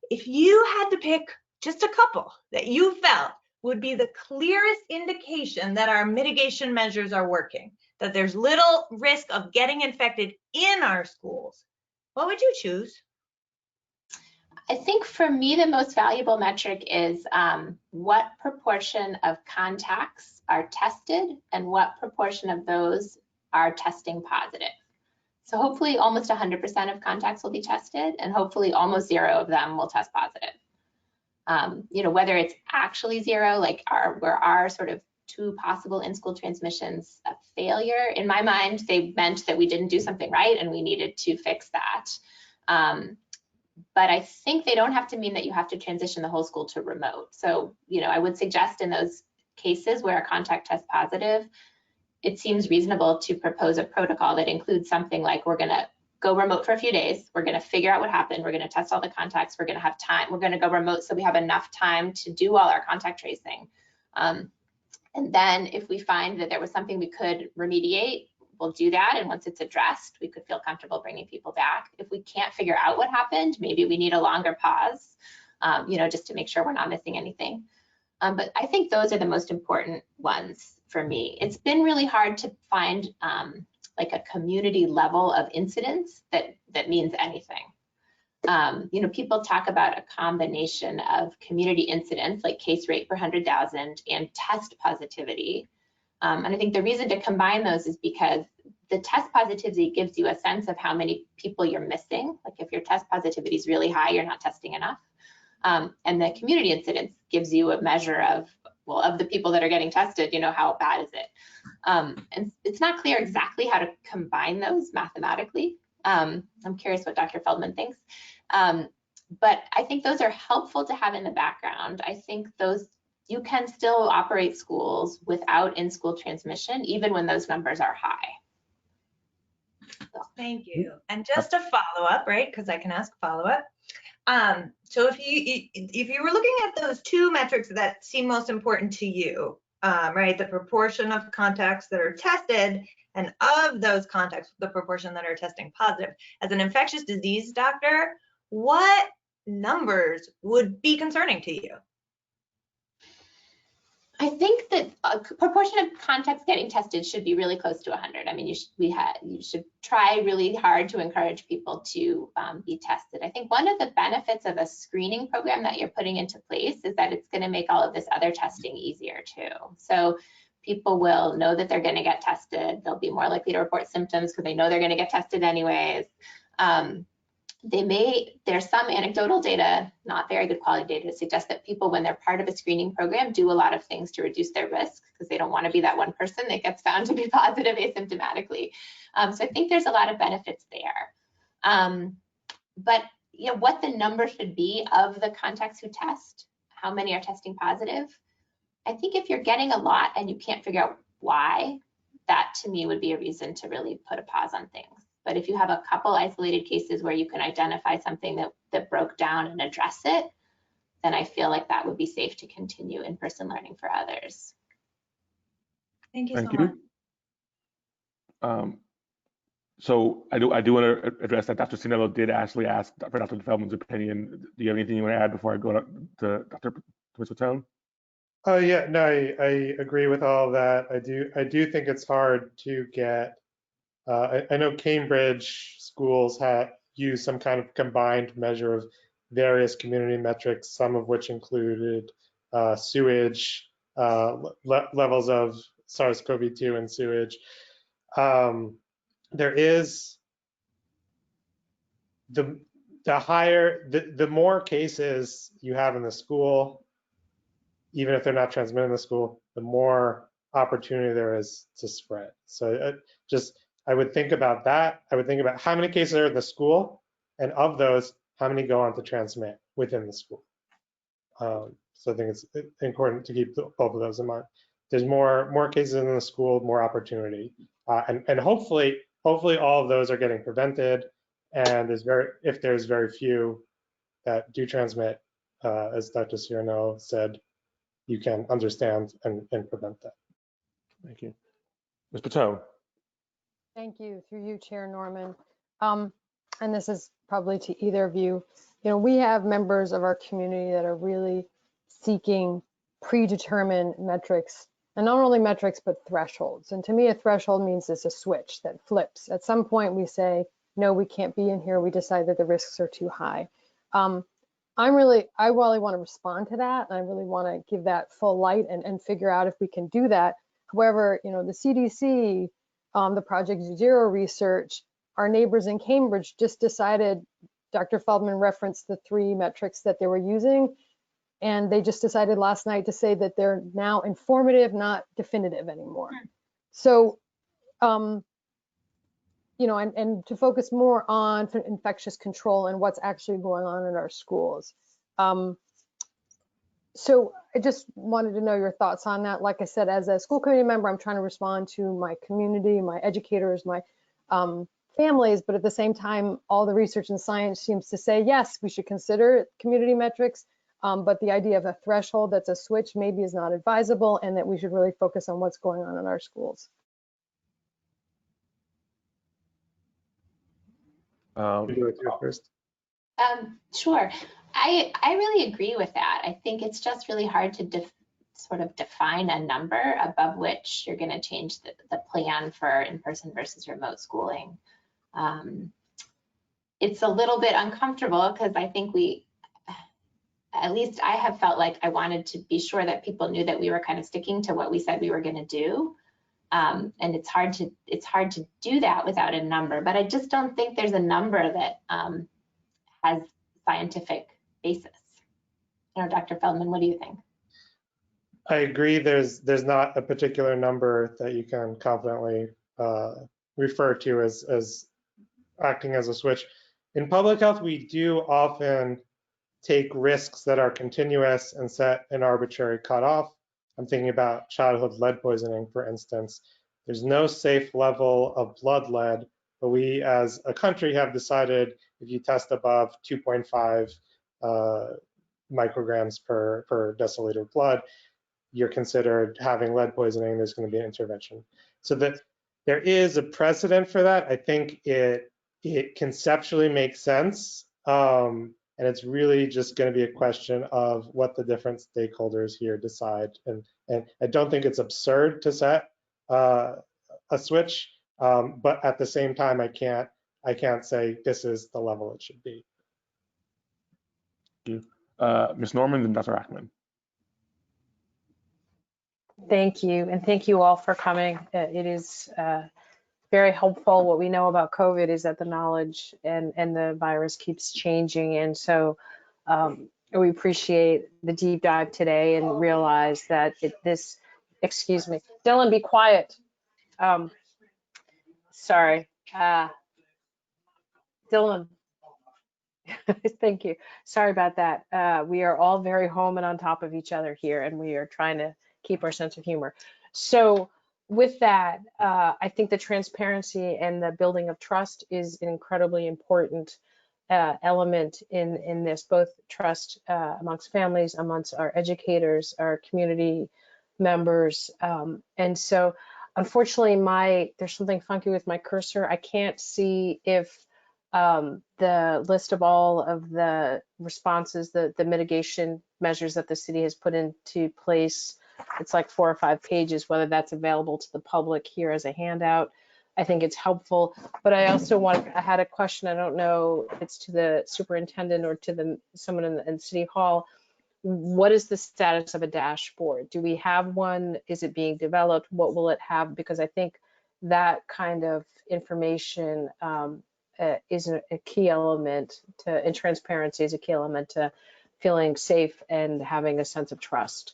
If you had to pick just a couple that you felt would be the clearest indication that our mitigation measures are working, that there's little risk of getting infected in our schools, what would you choose? I think for me, the most valuable metric is what proportion of contacts are tested and what proportion of those are testing positive. So hopefully almost 100% of contacts will be tested, and hopefully almost 0 of them will test positive. You know, whether it's actually 0, like where our sort of 2 possible in-school transmissions a failure, in my mind, they meant that we didn't do something right and we needed to fix that. But I think they don't have to mean that you have to transition the whole school to remote. So, you know, I would suggest in those cases where a contact tests positive, it seems reasonable to propose a protocol that includes something like, we're going to go remote for a few days. We're going to figure out what happened. We're going to test all the contacts. We're going to have time. We're going to go remote so we have enough time to do all our contact tracing. And then if we find that there was something we could remediate, we'll do that. And once it's addressed, we could feel comfortable bringing people back. If we can't figure out what happened, maybe we need a longer pause, you know, just to make sure we're not missing anything. But I think those are the most important ones for me. It's been really hard to find like a community level of incidence that means anything. You know, people talk about a combination of community incidents, like case rate per 100,000, and test positivity. And I think the reason to combine those is because the test positivity gives you a sense of how many people you're missing. Like if your test positivity is really high, you're not testing enough. And the community incidence gives you a measure of, well, of the people that are getting tested, you know, how bad is it? And it's not clear exactly how to combine those mathematically. I'm curious what Dr. Feldman thinks. But I think those are helpful to have in the background. I think those, you can still operate schools without in-school transmission, even when those numbers are high. Thank you. And just a follow-up, right? Because I can ask follow-up. So if you were looking at those 2 metrics that seem most important to you, right, the proportion of contacts that are tested, and of those contacts, the proportion that are testing positive, as an infectious disease doctor, what numbers would be concerning to you? I think that a proportion of contacts getting tested should be really close to 100. I mean, you should try really hard to encourage people to be tested. I think one of the benefits of a screening program that you're putting into place is that it's going to make all of this other testing easier too. So people will know that they're going to get tested. They'll be more likely to report symptoms because they know they're going to get tested anyways. There's some anecdotal data, not very good quality data, to suggest that people, when they're part of a screening program, do a lot of things to reduce their risk because they don't want to be that one person that gets found to be positive asymptomatically. So I think there's a lot of benefits there. But you know, what the number should be of the contacts who test, how many are testing positive, I think if you're getting a lot and you can't figure out why, that to me would be a reason to really put a pause on things. But if you have a couple isolated cases where you can identify something that broke down and address it, then I feel like that would be safe to continue in-person learning for others. Thank you Thank so much. So I do want to address that Dr. Cianello did actually ask for Dr. Feldman's opinion. Do you have anything you want to add before I go to Dr. Twitchell? Oh yeah, no, I agree with all of that. I do think it's hard to get. I know Cambridge schools have used some kind of combined measure of various community metrics, some of which included sewage, levels of SARS-CoV-2 in sewage. There is the more cases you have in the school, even if they're not transmitted in the school, the more opportunity there is to spread. So I would think about that. I would think about how many cases are in the school, and of those, how many go on to transmit within the school. So I think it's important to keep both of those in mind. There's more cases in the school, more opportunity, and hopefully all of those are getting prevented. And if there's very few that do transmit, as Dr. Cianello said, you can understand and prevent that. Thank you. Ms. Patel. Thank you, through you, Chair Norman. And this is probably to either of you. You know, we have members of our community that are really seeking predetermined metrics, and not only metrics, but thresholds. And to me, a threshold means it's a switch that flips. At some point, we say, no, we can't be in here. We decide that the risks are too high. I really want to respond to that, and I really want to give that full light and figure out if we can do that. However, you know, the CDC, the Project Zero research, our neighbors in Cambridge just decided, Dr. Feldman referenced the 3 metrics that they were using, and they just decided last night to say that they're now informative, not definitive anymore. So, you know, and to focus more on infectious control and what's actually going on in our schools. So I just wanted to know your thoughts on that. Like I said, as a school committee member, I'm trying to respond to my community, my educators, my families, but at the same time, all the research and science seems to say, yes, we should consider community metrics, but the idea of a threshold that's a switch maybe is not advisable, and that we should really focus on what's going on in our schools. You first. Sure. I really agree with that. I think it's just really hard to sort of define a number above which you're going to change the plan for in-person versus remote schooling. It's a little bit uncomfortable because I think at least I have felt like I wanted to be sure that people knew that we were kind of sticking to what we said we were going to do. And it's hard to do that without a number, but I just don't think there's a number that has scientific basis. You know, Dr. Feldman, what do you think? I agree. There's not a particular number that you can confidently refer to as acting as a switch. In public health, we do often take risks that are continuous and set an arbitrary cutoff. I'm thinking about childhood lead poisoning, for instance. There's no safe level of blood lead, but we as a country have decided if you test above 2.5 micrograms per deciliter of blood, you're considered having lead poisoning, there's going to be an intervention. So that there is a precedent for that. I think it conceptually makes sense. And it's really just going to be a question of what the different stakeholders here decide. And I don't think it's absurd to set a switch, but at the same time, I can't say this is the level it should be. Thank you. Ms. Norman and Dr. Ackman. Thank you, and thank you all for coming. It is very helpful. What we know about COVID is that the knowledge and the virus keeps changing, and so we appreciate the deep dive today and realize that excuse me, Dylan, be quiet. Sorry, Dylan. Thank you. Sorry about that. We are all very home and on top of each other here, and we are trying to keep our sense of humor. So with that, I think the transparency and the building of trust is an incredibly important element in this, both trust amongst families, amongst our educators, our community members. And so unfortunately, there's something funky with my cursor. I can't see if the list of all of the responses, the mitigation measures that the city has put into place, it's like 4 or 5 pages, whether that's available to the public here as a handout. I think it's helpful, but I also I had a question, I don't know if it's to the superintendent or to someone in City Hall. What is the status of a dashboard? Do we have one? Is it being developed? What will it have? Because I think that kind of information is a key element and transparency is a key element to feeling safe and having a sense of trust.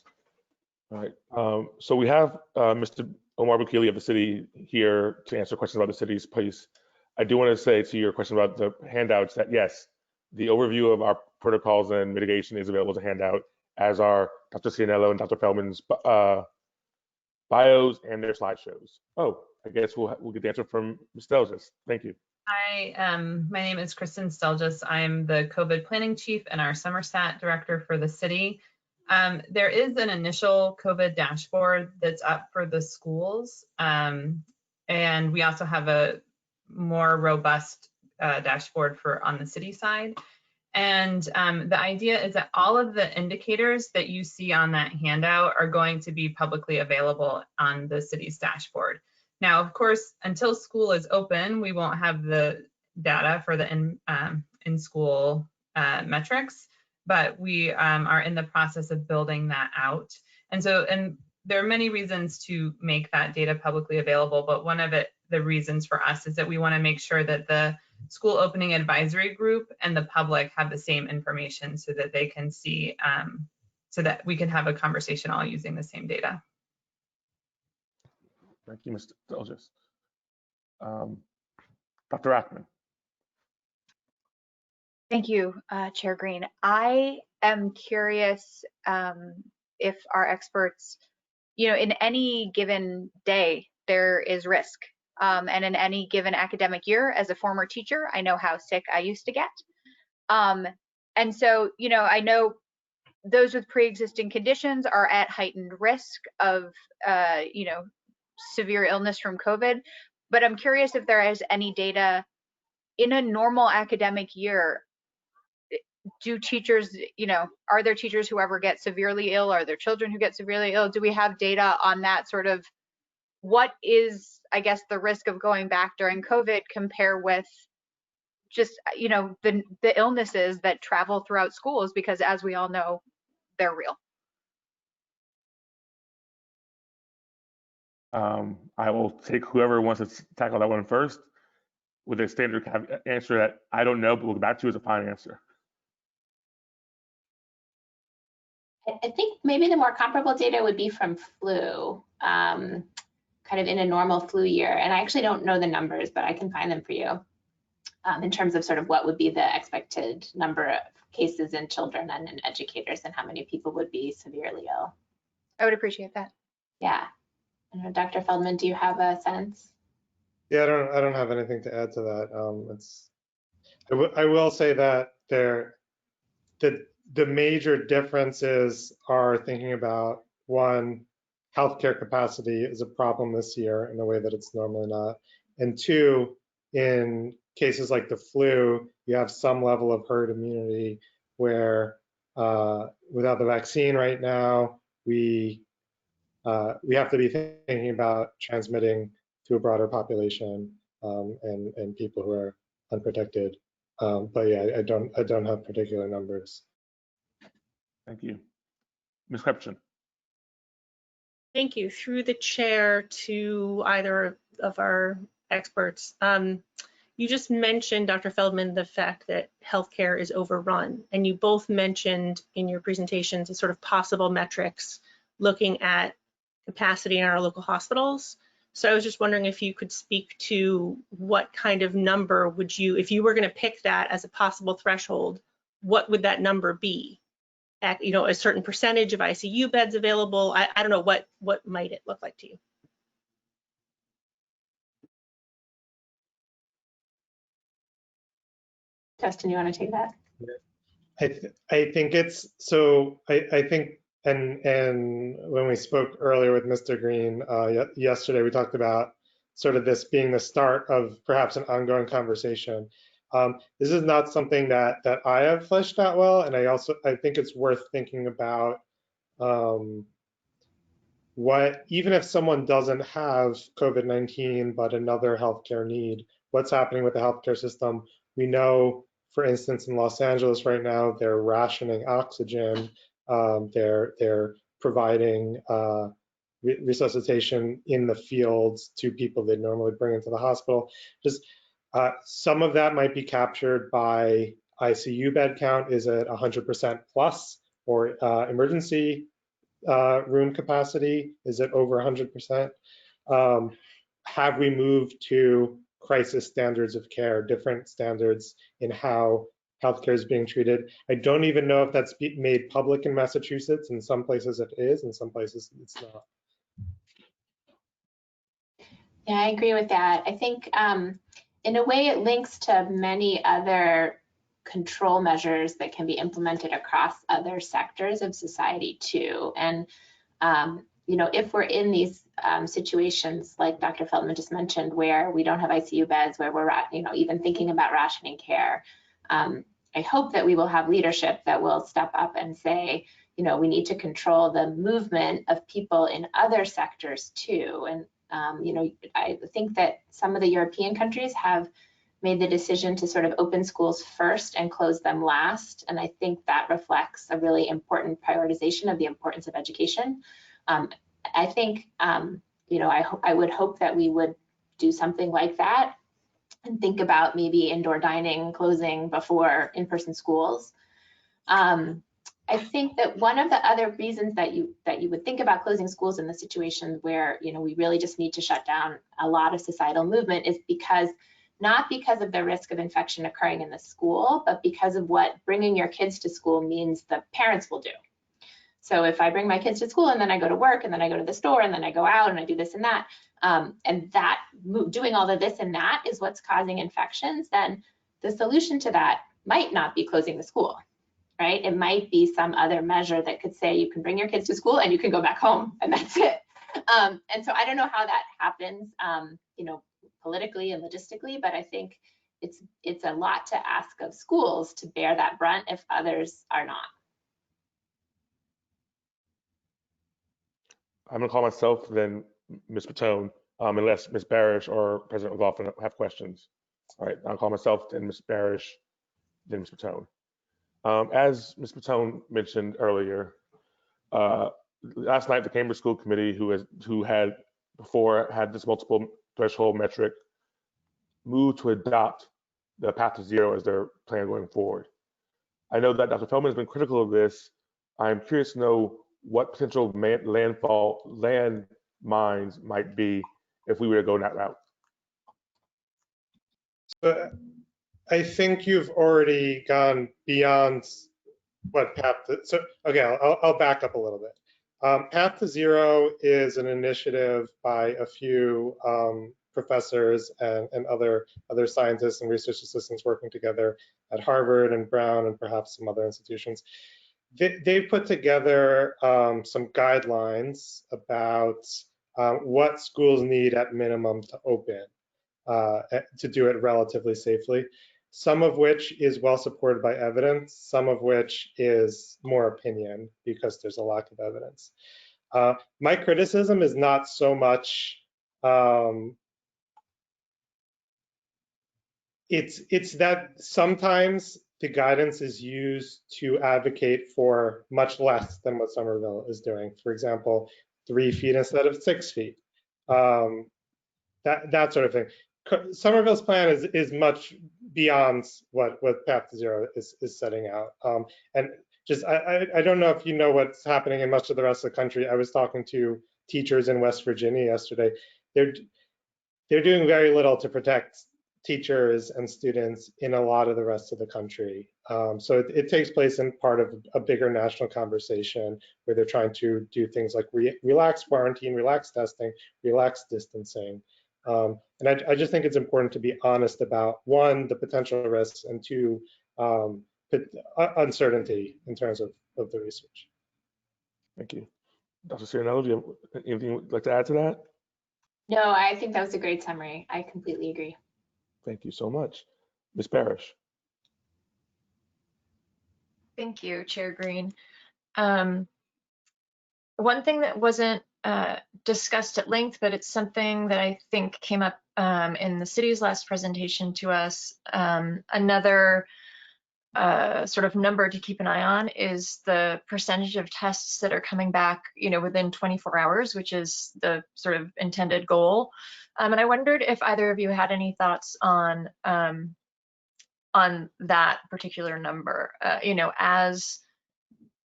All right. So we have Mr. Omar Bukili of the city here to answer questions about the city's place. I do want to say to your question about the handouts that yes, the overview of our protocols and mitigation is available as a handout, as are Dr. Cianello and Dr. Feldman's bios and their slideshows. Oh, I guess we'll get the answer from Ms. Stelgis. Thank you. Hi, my name is Kristen Stelgis. I'm the COVID planning chief and our Somerset director for the city. There is an initial COVID dashboard that's up for the schools. And we also have a more robust dashboard on the city side. And the idea is that all of the indicators that you see on that handout are going to be publicly available on the city's dashboard. Now, of course, until school is open, we won't have the data for the in-school metrics, but we are in the process of building that out. And there are many reasons to make that data publicly available, but one of the reasons for us is that we want to make sure that the school opening advisory group and the public have the same information so that they can see, so that we can have a conversation all using the same data. Thank you, Mr. Stelgis. Dr. Ackman. Thank you, Chair Green. I am curious if our experts, in any given day, there is risk. And in any given academic year, as a former teacher, I know how sick I used to get. And so, I know those with pre-existing conditions are at heightened risk of, severe illness from COVID. But I'm curious if there is any data in a normal academic year. Do teachers, are there teachers who ever get severely ill? Are there children who get severely ill? Do we have data on that sort of, what is, I guess, the risk of going back during COVID compare with just, the illnesses that travel throughout schools? Because as we all know, they're real. I will take whoever wants to tackle that one first with a standard answer that I don't know, but we'll get back to as a final answer. I think maybe the more comparable data would be from flu, kind of in a normal flu year. And I actually don't know the numbers, but I can find them for you in terms of sort of what would be the expected number of cases in children and in educators and how many people would be severely ill. I would appreciate that. Yeah. I don't know, Dr. Feldman, do you have a sense? Yeah, I don't have anything to add to that. I will say that the major differences are thinking about, one, healthcare capacity is a problem this year in a way that it's normally not. And two, in cases like the flu, you have some level of herd immunity where without the vaccine right now, we have to be thinking about transmitting to a broader population and people who are unprotected. But yeah, I don't have particular numbers. Thank you. Ms. Krepchen. Thank you. Through the chair to either of our experts. You just mentioned, Dr. Feldman, the fact that healthcare is overrun, and you both mentioned in your presentations a sort of possible metrics looking at capacity in our local hospitals. So I was just wondering if you could speak to what kind of number would you, if you were going to pick that as a possible threshold, what would that number be? At, you know, a certain percentage of ICU beds available? I don't know, what might it look like to you? Justin, you want to take that? I think it's so. I think and when we spoke earlier with Mr. Green yesterday, we talked about sort of this being the start of perhaps an ongoing conversation. This is not something that I have fleshed out well, and I think it's worth thinking about what, even if someone doesn't have COVID-19 but another healthcare need, what's happening with the healthcare system. We know, for instance, in Los Angeles right now, they're rationing oxygen. They're providing resuscitation in the fields to people they normally bring into the hospital. Just some of that might be captured by ICU bed count. Is it 100% plus, or emergency room capacity? Is it over 100%? Have we moved to crisis standards of care, different standards in how healthcare is being treated? I don't even know if that's made public in Massachusetts. In some places it is, in some places it's not. Yeah, I agree with that. I think in a way it links to many other control measures that can be implemented across other sectors of society too. And you know, if we're in these situations like Dr. Feldman just mentioned, where we don't have ICU beds, where we're, you know, even thinking about rationing care, I hope that we will have leadership that will step up and say, you know, we need to control the movement of people in other sectors too. And you know, I think that some of the European countries have made the decision to sort of open schools first and close them last. And I think that reflects a really important prioritization of the importance of education. I think, you know, I would hope that we would do something like that and think about maybe indoor dining closing before in-person schools. I think that one of the other reasons that you would think about closing schools in the situation where, you know, we really just need to shut down a lot of societal movement is because, not because of the risk of infection occurring in the school, but because of what bringing your kids to school means the parents will do. So if I bring my kids to school and then I go to work and then I go to the store and then I go out and I do this and that, doing all of this and that is what's causing infections, then the solution to that might not be closing the school, right? It might be some other measure that could say you can bring your kids to school and you can go back home and that's it. And so I don't know how that happens, you know, politically and logistically, but I think it's a lot to ask of schools to bear that brunt if others are not. I'm gonna call myself, then Ms. Patone, unless Ms. Barish or President McLaughlin have questions. All right, I'll call myself, then Ms. Barish, then Ms. Patone. As Ms. Patone mentioned earlier, last night the Cambridge School Committee, who had before had this multiple threshold metric, moved to adopt the path to zero as their plan going forward. I know that Dr. Feldman has been critical of this. I'm curious to know what potential land mines might be if we were to go that route. So I think you've already gone beyond what path to, so okay, I'll back up a little bit. Path to Zero is an initiative by a few professors and other scientists and research assistants working together at Harvard and Brown and perhaps some other institutions. They've put together some guidelines about what schools need at minimum to open to do it relatively safely. some of which is well supported by evidence, some of which is more opinion because there's a lack of evidence. My criticism is not so much, it's that sometimes the guidance is used to advocate for much less than what Somerville is doing. For example, 3 feet instead of 6 feet, that sort of thing. Somerville's plan is much beyond what Path to Zero is setting out. And just, I don't know if you know what's happening in much of the rest of the country. I was talking to teachers in West Virginia yesterday. They're doing very little to protect teachers and students in a lot of the rest of the country. So it takes place in part of a bigger national conversation where they're trying to do things like relax quarantine, relax testing, relax distancing. And I just think it's important to be honest about, one, the potential risks, and two, uncertainty in terms of the research. Thank you. Dr. Cirinello, do you have anything you'd like to add to that? No, I think that was a great summary. I completely agree. Thank you so much. Ms. Parrish. Thank you, Chair Green. One thing that wasn't discussed at length, but it's something that I think came up in the city's last presentation to us. Another sort of number to keep an eye on is the percentage of tests that are coming back, within 24 hours, which is the sort of intended goal. And I wondered if either of you had any thoughts on that particular number. As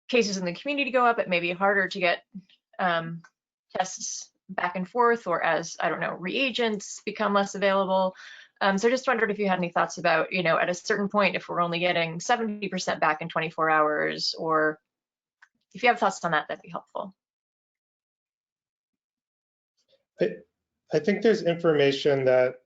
cases in the community go up, it may be harder to get tests back and forth, or as, I don't know, reagents become less available. So I just wondered if you had any thoughts about, at a certain point, if we're only getting 70% back in 24 hours, or if you have thoughts on that, that'd be helpful. I think there's information that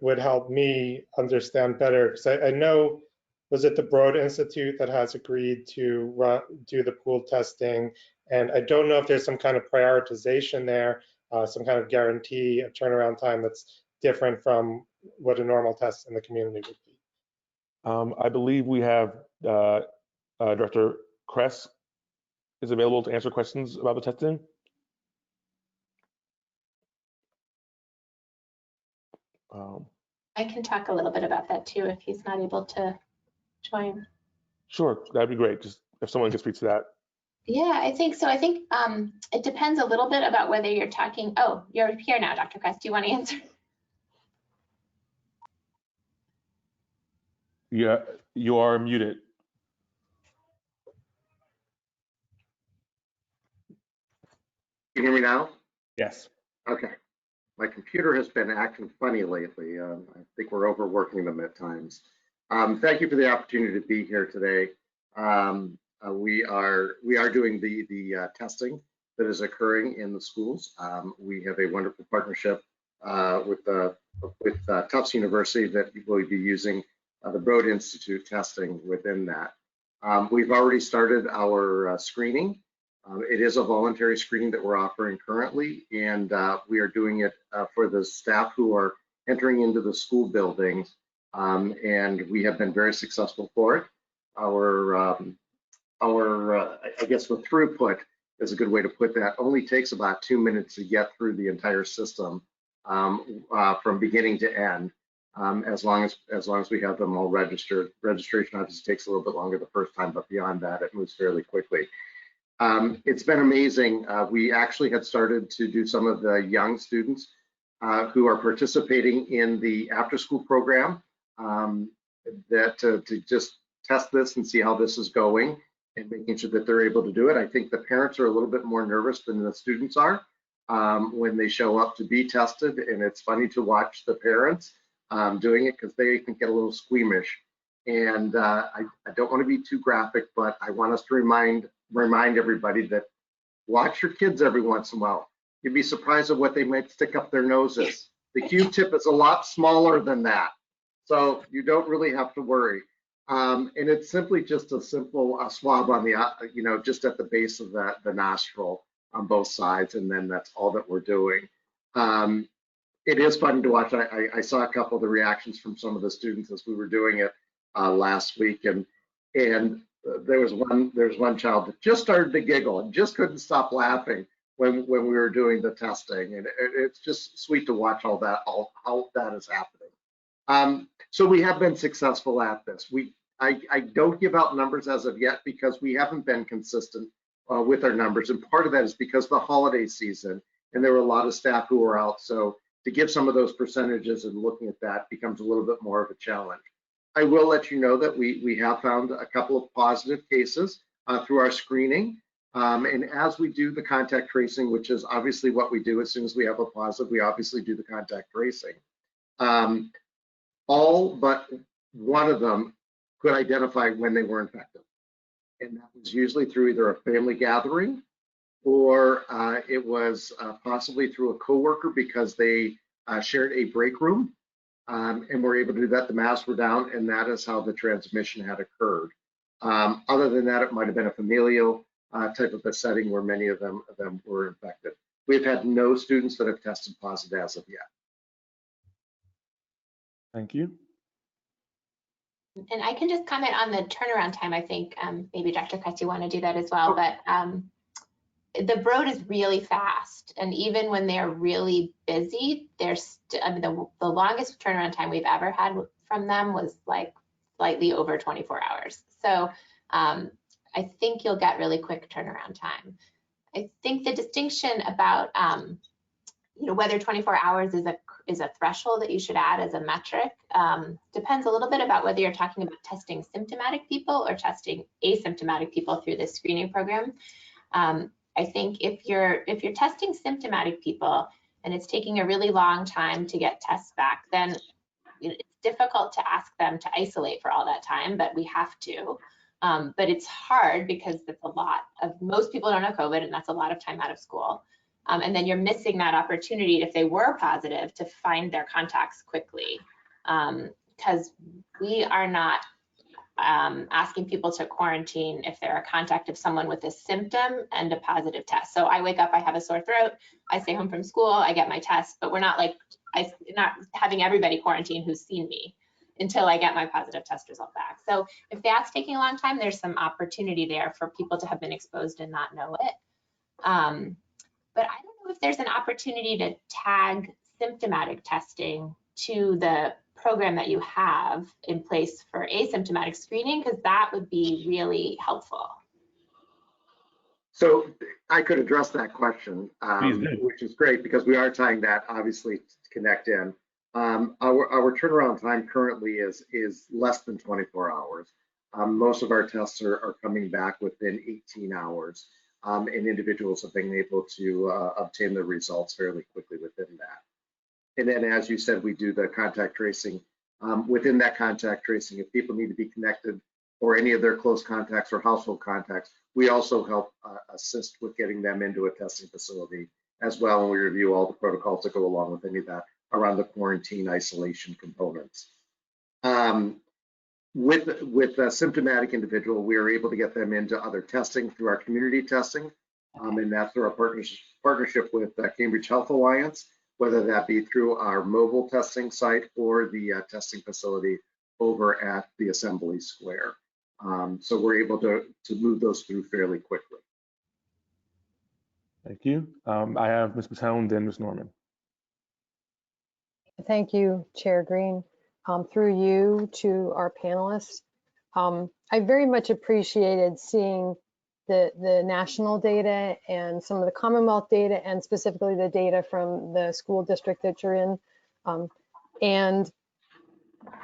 would help me understand better, because I know, was it the Broad Institute that has agreed to do the pooled testing? And I don't know if there's some kind of prioritization there, some kind of guarantee, a turnaround time that's different from what a normal test in the community would be. I believe we have Director Kress is available to answer questions about the testing. I can talk a little bit about that too if he's not able to join. Sure, that'd be great. Just if someone can speak to that. Yeah, I think so. I think it depends a little bit about whether you're talking. Oh, you're here now, Dr. Kress. Do you want to answer? Yeah, you are muted. Can you hear me now? Yes. Okay. My computer has been acting funny lately. I think we're overworking them at times. Thank you for the opportunity to be here today. We are doing the testing that is occurring in the schools. We have a wonderful partnership with Tufts University that will be using the Broad Institute testing within that. We've already started our screening. It is a voluntary screening that we're offering currently, and we are doing it for the staff who are entering into the school buildings, and we have been very successful for it. Our I guess the throughput is a good way to put that. Only takes about 2 minutes to get through the entire system from beginning to end, as long as we have them all registered. Registration obviously takes a little bit longer the first time, but beyond that, it moves fairly quickly. It's been amazing. We actually had started to do some of the young students who are participating in the after-school program to just test this and see how this is going and making sure that they're able to do it. I think the parents are a little bit more nervous than the students are when they show up to be tested, and it's funny to watch the parents doing it because they can get a little squeamish. And I don't want to be too graphic, but I want us to remind everybody that watch your kids every once in a while. You'd be surprised at what they might stick up their noses. The Q-tip is a lot smaller than that, so you don't really have to worry. And it's simply just a simple swab on the, just at the base of the nostril on both sides, and then that's all that we're doing. it is fun to watch. I saw a couple of the reactions from some of the students as we were doing it last week, and there was one child that just started to giggle and just couldn't stop laughing when we were doing the testing, and it's just sweet to watch how that is happening. So we have been successful at this. I don't give out numbers as of yet because we haven't been consistent with our numbers, and part of that is because of the holiday season, and there were a lot of staff who were out. So to give some of those percentages and looking at that becomes a little bit more of a challenge. I will let you know that we have found a couple of positive cases through our screening. And as we do the contact tracing, which is obviously what we do as soon as we have a positive, we obviously do the contact tracing. All but one of them could identify when they were infected. And that was usually through either a family gathering or it was possibly through a coworker because they shared a break room and were able to do that. The masks were down, and that is how the transmission had occurred. Other than that, it might have been a familial type of a setting where many of them were infected. We've had no students that have tested positive as of yet. Thank you. And I can just comment on the turnaround time. I think maybe Dr. Kretz, you want to do that as well, but the Broad is really fast. And even when they're really busy, there's the longest turnaround time we've ever had from them was like slightly over 24 hours. So I think you'll get really quick turnaround time. I think the distinction about whether 24 hours is a threshold that you should add as a metric depends a little bit about whether you're talking about testing symptomatic people or testing asymptomatic people through this screening program. I think if you're testing symptomatic people and it's taking a really long time to get tests back, then it's difficult to ask them to isolate for all that time, but we have to. But it's hard because that's a lot of, most people don't have COVID, and that's a lot of time out of school. And then you're missing that opportunity if they were positive to find their contacts quickly, because we are not asking people to quarantine if they're a contact of someone with a symptom and a positive test. So I wake up, I have a sore throat, I stay home from school, I get my test, but we're not not having everybody quarantine who's seen me until I get my positive test result back. So if that's taking a long time, there's some opportunity there for people to have been exposed and not know it. But I don't know if there's an opportunity to tag symptomatic testing to the program that you have in place for asymptomatic screening, because that would be really helpful. So I could address that question, which is great because we are tying that obviously to connect in. Our turnaround time currently is less than 24 hours. Most of our tests are coming back within 18 hours, and individuals have been able to obtain the results fairly quickly within that. And then, as you said, we do the contact tracing. Within that contact tracing, if people need to be connected or any of their close contacts or household contacts, we also help assist with getting them into a testing facility as well. And we review all the protocols that go along with any of that around the quarantine isolation components. With a symptomatic individual, we are able to get them into other testing through our community testing, and that's through our partnership with Cambridge Health Alliance, whether that be through our mobile testing site or the testing facility over at the Assembly Square. So we're able to move those through fairly quickly. Thank you. I have Ms. Patel and then Ms. Norman. Thank you, Chair Green. Through you to our panelists, I very much appreciated seeing the national data and some of the Commonwealth data, and specifically the data from the school district that you're in. And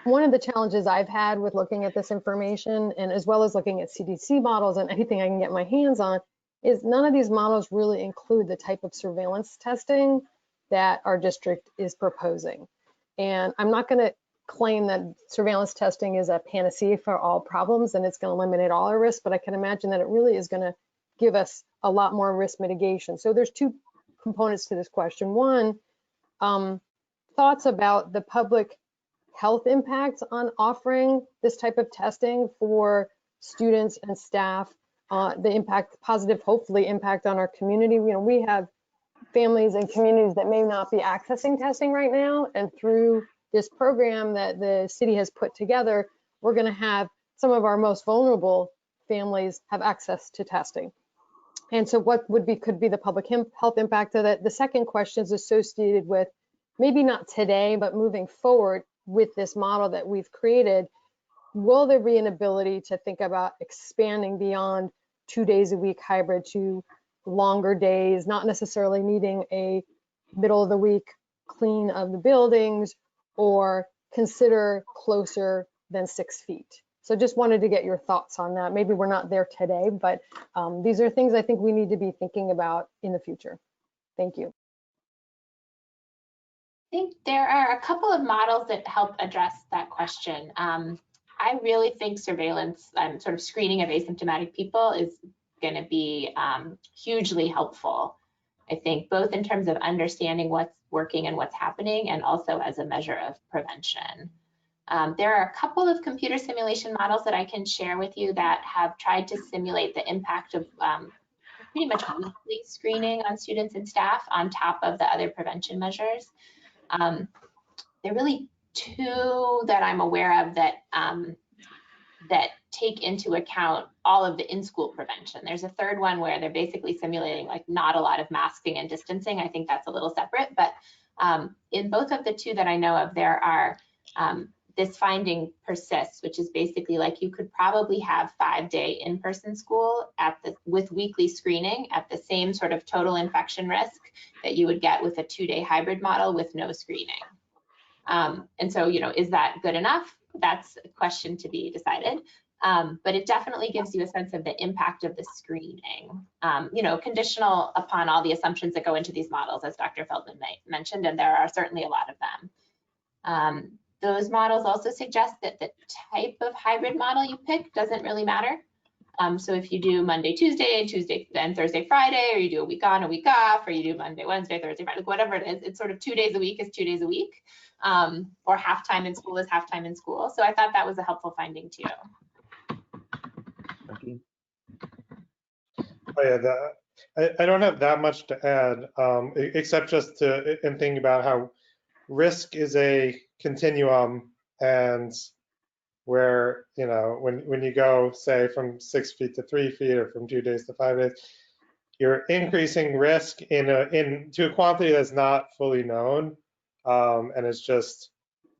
one of the challenges I've had with looking at this information, and as well as looking at CDC models and anything I can get my hands on, is none of these models really include the type of surveillance testing that our district is proposing. And I'm not going to claim that surveillance testing is a panacea for all problems and it's going to eliminate all our risks, but I can imagine that it really is going to give us a lot more risk mitigation. So there's two components to this question. One, thoughts about the public health impacts on offering this type of testing for students and staff, the impact, positive, hopefully, impact on our community. You know, we have families and communities that may not be accessing testing right now. And through this program that the city has put together, we're going to have some of our most vulnerable families have access to testing. And so what could be the public health impact of that? The second question is associated with maybe not today, but moving forward with this model that we've created. Will there be an ability to think about expanding beyond 2 days a week hybrid to longer days, not necessarily needing a middle of the week clean of the buildings, or consider closer than 6 feet? So just wanted to get your thoughts on that. Maybe we're not there today, but these are things I think we need to be thinking about in the future. Thank you. I think there are a couple of models that help address that question. I really think surveillance, sort of screening of asymptomatic people is going to be hugely helpful. I think both in terms of understanding what's working and what's happening, and also as a measure of prevention. There are a couple of computer simulation models that I can share with you that have tried to simulate the impact of pretty much weekly screening on students and staff on top of the other prevention measures. There are really two that I'm aware of that that take into account all of the in-school prevention. There's a third one where they're basically simulating like not a lot of masking and distancing. I think that's a little separate, but in both of the two that I know of, there are this finding persists, which is basically like you could probably have 5-day in-person school with weekly screening at the same sort of total infection risk that you would get with a 2-day hybrid model with no screening. And so, you know, is that good enough? That's a question to be decided. But it definitely gives you a sense of the impact of the screening, you know, conditional upon all the assumptions that go into these models, as Dr. Feldman mentioned, and there are certainly a lot of them. Those models also suggest that the type of hybrid model you pick doesn't really matter. So if you do Monday, Tuesday, and Thursday, Friday, or you do a week on, a week off, or you do Monday, Wednesday, Thursday, Friday, whatever it is, it's sort of 2 days a week is 2 days a week, or half time in school is half time in school. So I thought that was a helpful finding too. Thank you. Oh yeah, I don't have that much to add, except just in thinking about how risk is a continuum, and where, you know, when you go, say, from 6 feet to 3 feet, or from 2 days to 5 days, you're increasing risk to a quantity that's not fully known. And it's just,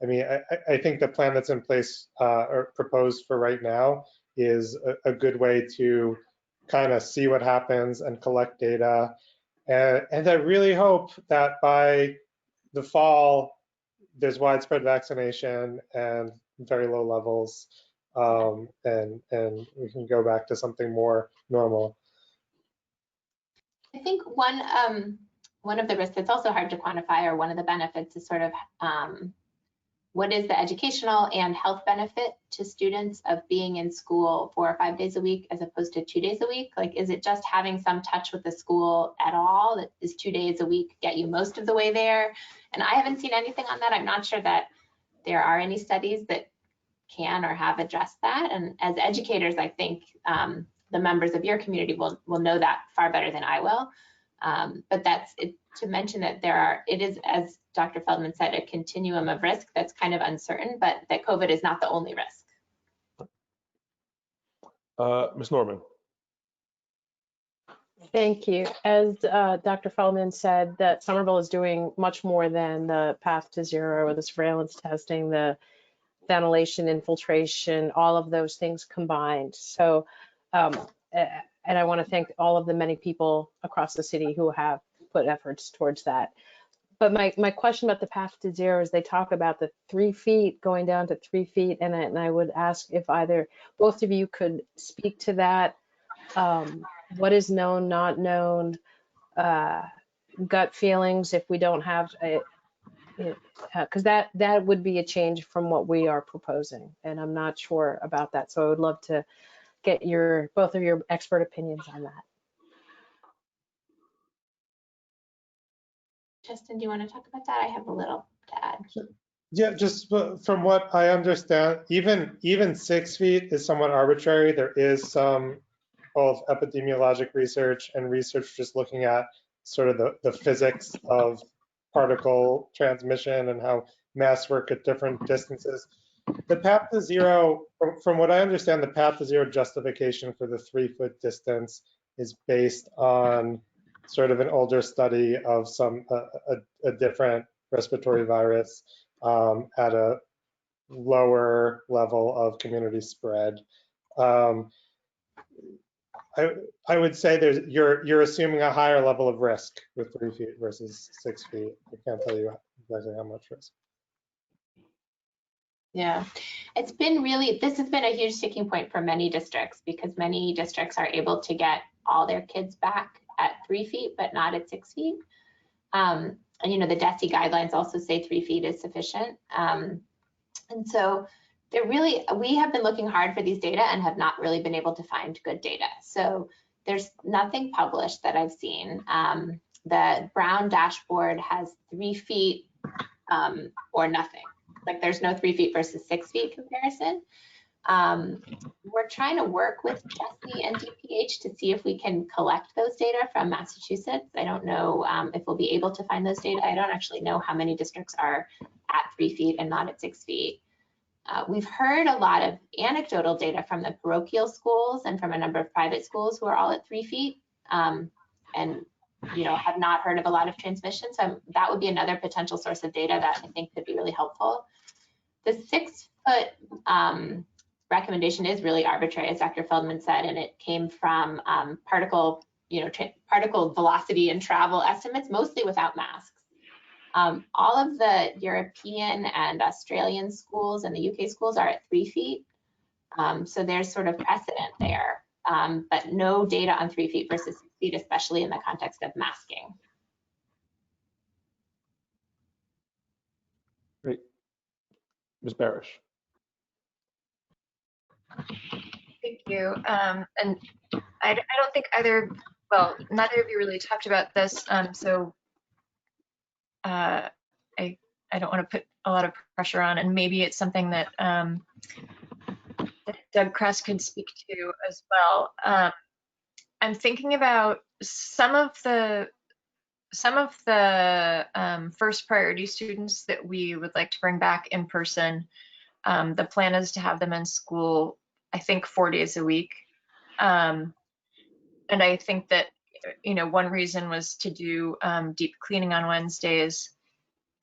I mean, I think the plan that's in place or proposed for right now is a good way to kind of see what happens and collect data. And I really hope that by the fall, there's widespread vaccination and very low levels, and we can go back to something more normal. I think one of the risks that's also hard to quantify, or one of the benefits, is sort of what is the educational and health benefit to students of being in school 4 or 5 days a week as opposed to 2 days a week? Like, is it just having some touch with the school at all? That is 2 days a week get you most of the way there? And I haven't seen anything on that. I'm not sure that there are any studies that can or have addressed that. And as educators, I think the members of your community will know that far better than I will. But that's it, to mention that it is, as Dr. Feldman said, a continuum of risk that's kind of uncertain, but that COVID is not the only risk. Ms. Norman. Thank you. As Dr. Feldman said, that Somerville is doing much more than the path to zero, or the surveillance testing, the ventilation, infiltration, all of those things combined. So, and I want to thank all of the many people across the city who have put efforts towards that. But my question about the path to zero is, they talk about the 3 feet going down to 3 feet, and I would ask if both of you could speak to that. What is known, not known, gut feelings if we don't have it, because that would be a change from what we are proposing, and I'm not sure about that. So I would love to get both of your expert opinions on that. Justin, do you want to talk about that? I have a little to add. Yeah, just from what I understand, even 6 feet is somewhat arbitrary. There is some both epidemiologic research and research just looking at sort of the physics of particle transmission and how masks work at different distances. The path to zero, from what I understand, the path to zero justification for the 3-foot distance is based on sort of an older study of a different respiratory virus at a lower level of community spread. I would say you're assuming a higher level of risk with 3 feet versus 6 feet. I can't tell you exactly how much risk. Yeah, it's been this has been a huge sticking point for many districts because many districts are able to get all their kids back at 3 feet, but not at 6 feet. And you know, the DESI guidelines also say 3 feet is sufficient. And so we have been looking hard for these data and have not really been able to find good data. So there's nothing published that I've seen. The Brown dashboard has 3 feet or nothing. Like there's no 3 feet versus 6 feet comparison. We're trying to work with DESI and DPH to see if we can collect those data from Massachusetts. I don't know if we'll be able to find those data. I don't actually know how many districts are at 3 feet and not at 6 feet. We've heard a lot of anecdotal data from the parochial schools and from a number of private schools who are all at 3 feet and you know, have not heard of a lot of transmission. So that would be another potential source of data that I think could be really helpful. The 6-foot recommendation is really arbitrary, as Dr. Feldman said, and it came from particle velocity and travel estimates, mostly without masks. All of the European and Australian schools and the UK schools are at 3 feet. So there's sort of precedent there, but no data on 3 feet versus 6 feet, especially in the context of masking. Great. Ms. Barish. Thank you. And I don't think neither of you really talked about this, so I don't want to put a lot of pressure on, and maybe it's something that, that Doug Kress could speak to as well. I'm thinking about some of the first priority students that we would like to bring back in person. The plan is to have them in school, I think 4 days a week. And I think that, you know, one reason was to do deep cleaning on Wednesdays.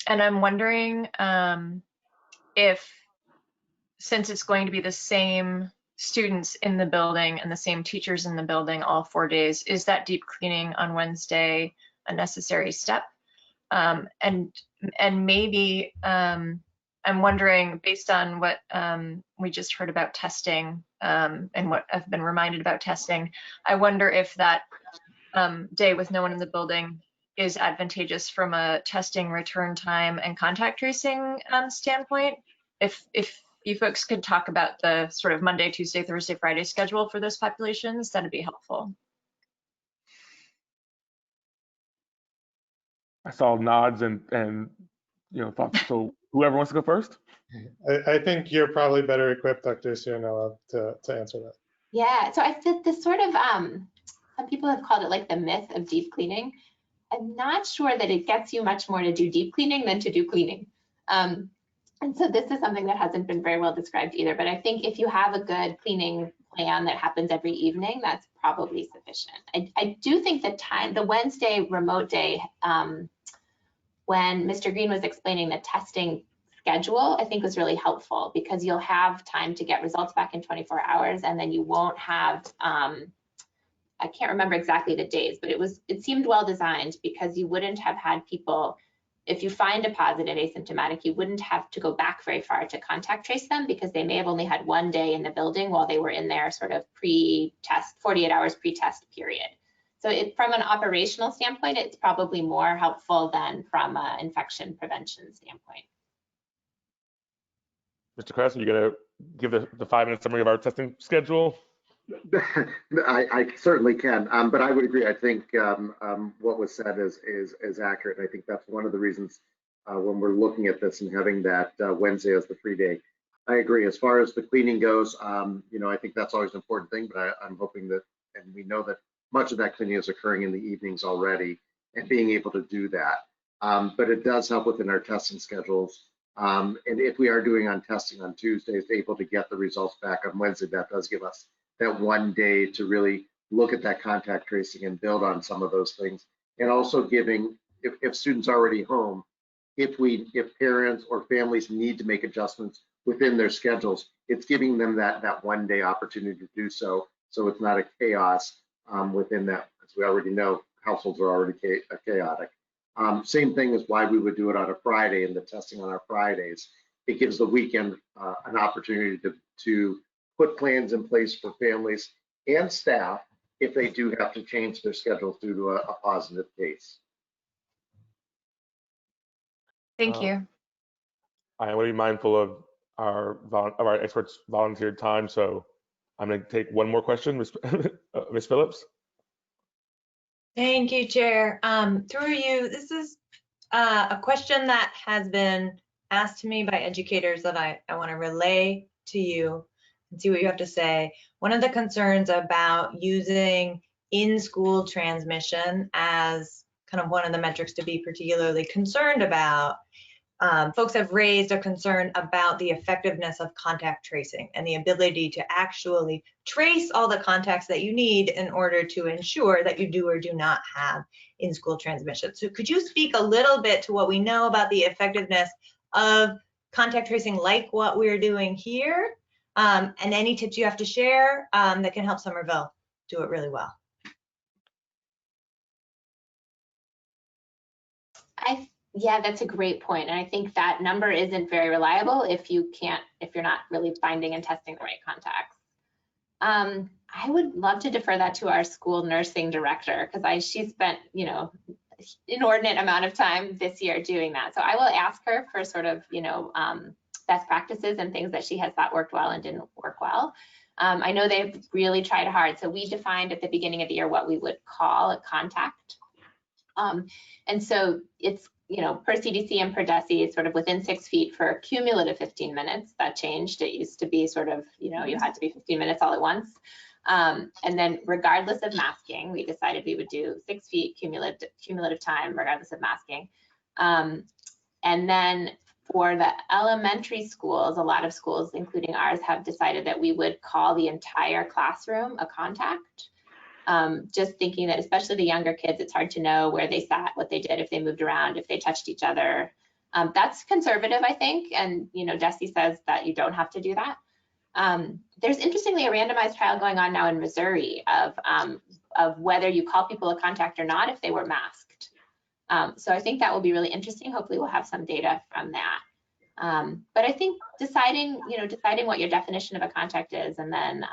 And I'm wondering if, since it's going to be the same students in the building and the same teachers in the building all 4 days, is that deep cleaning on Wednesday a necessary step? And maybe I'm wondering, based on what we just heard about testing and what I've been reminded about testing, I wonder if that day with no one in the building is advantageous from a testing return time and contact tracing standpoint. If you folks could talk about the sort of Monday, Tuesday, Thursday, Friday schedule for those populations, that'd be helpful. I saw nods and you know, thoughts. So whoever wants to go first? I think you're probably better equipped, Dr. Cianella, to answer that. Yeah, so I think this sort of, some people have called it like the myth of deep cleaning. I'm not sure that it gets you much more to do deep cleaning than to do cleaning. And so this is something that hasn't been very well described either, but I think if you have a good cleaning plan that happens every evening, that's probably sufficient. I do think the Wednesday remote day, when Mr. Green was explaining the testing schedule, I think was really helpful because you'll have time to get results back in 24 hours and then you won't have, I can't remember exactly the days, but it seemed well designed because you wouldn't have had people, if you find a positive asymptomatic, you wouldn't have to go back very far to contact trace them because they may have only had 1 day in the building while they were in their sort of pre-test, 48 hours pre-test period. So from an operational standpoint, it's probably more helpful than from an infection prevention standpoint. Mr. Kress, are you going to give the 5-minute summary of our testing schedule? I certainly can, but I would agree. I think what was said is accurate. I think that's one of the reasons when we're looking at this and having that Wednesday as the free day. I agree. As far as the cleaning goes, you know, I think that's always an important thing, but I'm hoping that, and we know that much of that cleaning is occurring in the evenings already, and being able to do that. But it does help within our testing schedules. And if we are doing testing on Tuesdays, able to get the results back on Wednesday, that does give us that one day to really look at that contact tracing and build on some of those things. And also giving, if students are already home, if parents or families need to make adjustments within their schedules, it's giving them that one day opportunity to do so. So it's not a chaos within that, as we already know, households are already chaotic. Same thing as why we would do it on a Friday and the testing on our Fridays. It gives the weekend an opportunity to put plans in place for families and staff if they do have to change their schedules due to a positive case. Thank you. I want to be mindful of our experts' volunteered time, so I'm going to take one more question, Ms. Phillips. Thank you, Chair. Through you, this is a question that has been asked to me by educators that I want to relay to you and see what you have to say. One of the concerns about using in-school transmission as kind of one of the metrics to be particularly concerned about, folks have raised a concern about the effectiveness of contact tracing and the ability to actually trace all the contacts that you need in order to ensure that you do or do not have in-school transmission. So could you speak a little bit to what we know about the effectiveness of contact tracing like what we're doing here, and any tips you have to share that can help Somerville do it really well? Yeah, that's a great point. And I think that number isn't very reliable if you're not really finding and testing the right contacts. I would love to defer that to our school nursing director, because she spent, inordinate amount of time this year doing that. So I will ask her for sort of, best practices and things that she has thought worked well and didn't work well. I know they've really tried hard. So we defined at the beginning of the year what we would call a contact. And so it's, per CDC and per DESI, it's sort of within 6 feet for cumulative 15 minutes. That changed. It used to be sort of, you had to be 15 minutes all at once. And then regardless of masking, we decided we would do 6 feet cumulative time, regardless of masking. And then for the elementary schools, a lot of schools, including ours, have decided that we would call the entire classroom a contact. Just thinking that especially the younger kids, it's hard to know where they sat, what they did, if they moved around, if they touched each other. That's conservative, I think. And, DESI says that you don't have to do that. There's interestingly a randomized trial going on now in Missouri of whether you call people a contact or not if they were masked. So I think that will be really interesting. Hopefully we'll have some data from that. But I think deciding what your definition of a contact is, and then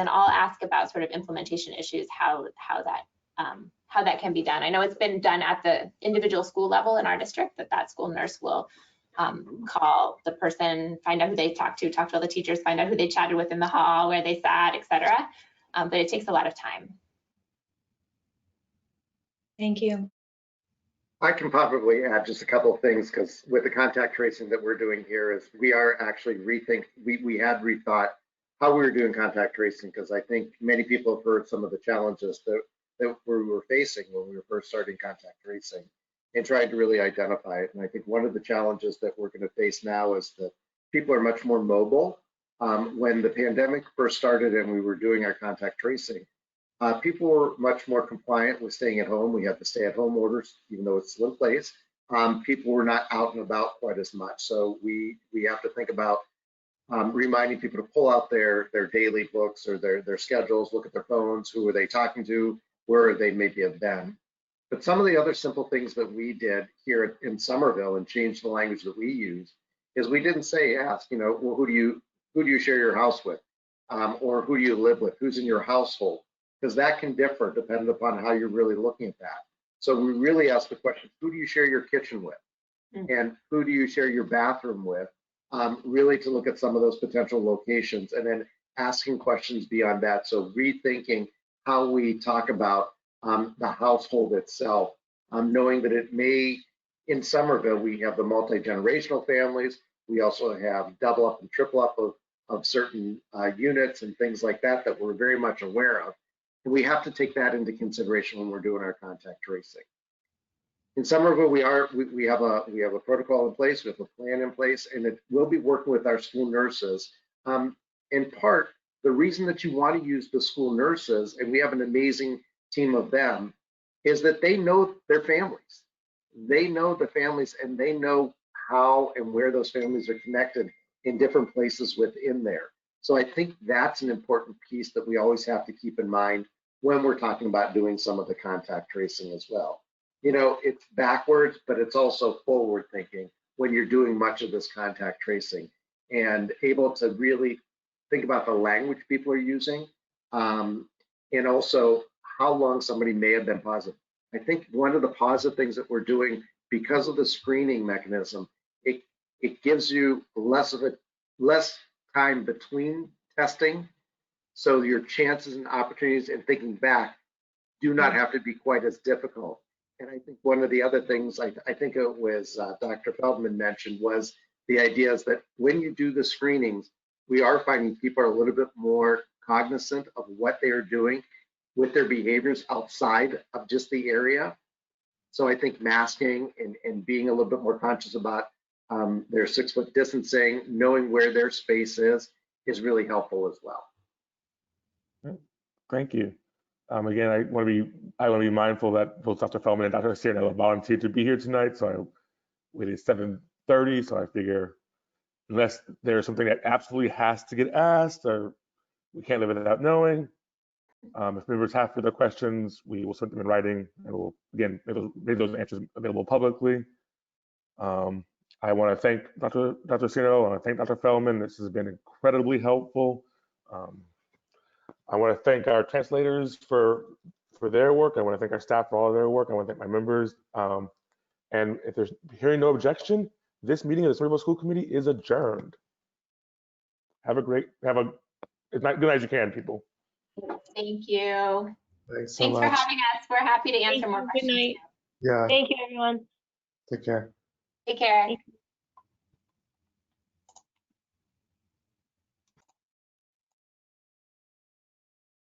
I'll ask about sort of implementation issues, how that can be done. I know it's been done at the individual school level in our district, that school nurse will call the person, find out who they talked to all the teachers, find out who they chatted with in the hall, where they sat, etc. But it takes a lot of time. Thank you. I can probably add just a couple of things, because with the contact tracing that we're doing here is we are actually we had rethought how we were doing contact tracing, because I think many people have heard some of the challenges that we were facing when we were first starting contact tracing and tried to really identify it. And I think one of the challenges that we're going to face now is that people are much more mobile. When the pandemic first started and we were doing our contact tracing, people were much more compliant with staying at home. We had the stay-at-home orders, even though it's still in place. People were not out and about quite as much. So we have to think about reminding people to pull out their daily books or their schedules, look at their phones, who are they talking to, where they maybe have been. But some of the other simple things that we did here in Somerville and changed the language that we use is we didn't ask, well, who do you share your house with? Or who do you live with? Who's in your household? Because that can differ depending upon how you're really looking at that. So we really ask the question, who do you share your kitchen with? And who do you share your bathroom with? Really to look at some of those potential locations, and then asking questions beyond that. So rethinking how we talk about the household itself, knowing that it may, in Somerville, we have the multi-generational families. We also have double up and triple up of certain units and things like that that we're very much aware of. And we have to take that into consideration when we're doing our contact tracing. In Somerville, we have a protocol in place, we have a plan in place, and we'll be working with our school nurses. In part, the reason that you want to use the school nurses, and we have an amazing team of them, is that they know their families. They know the families, and they know how and where those families are connected in different places within there. So I think that's an important piece that we always have to keep in mind when we're talking about doing some of the contact tracing as well. You know, it's backwards, but it's also forward thinking when you're doing much of this contact tracing, and able to really think about the language people are using, and also how long somebody may have been positive. I think one of the positive things that we're doing because of the screening mechanism, it gives you less time between testing, so your chances and opportunities and thinking back do not have to be quite as difficult. And I think one of the other things I think it was Dr. Feldman mentioned was the idea is that when you do the screenings, we are finding people are a little bit more cognizant of what they are doing with their behaviors outside of just the area. So I think masking and being a little bit more conscious about their 6 foot distancing, knowing where their space is really helpful as well. Thank you. Again, I want to be mindful that both Dr. Feldman and Dr. Cirinello volunteered to be here tonight. So I waited 7:30. So I figure unless there's something that absolutely has to get asked or we can't live without knowing, if members have further questions, we will send them in writing, and we'll again make those answers available publicly. I want to thank Dr. Cirinello. I want to thank Dr. Feldman. This has been incredibly helpful. I want to thank our translators for their work. I want to thank our staff for all of their work. I want to thank my members. And if there's hearing no objection, this meeting of the Somerville School Committee is adjourned. Have a good night as you can, people. Thank you. Thanks Thanks for having us. We're happy to answer more questions. Good night. Yeah. Thank you, everyone. Take care. Take care.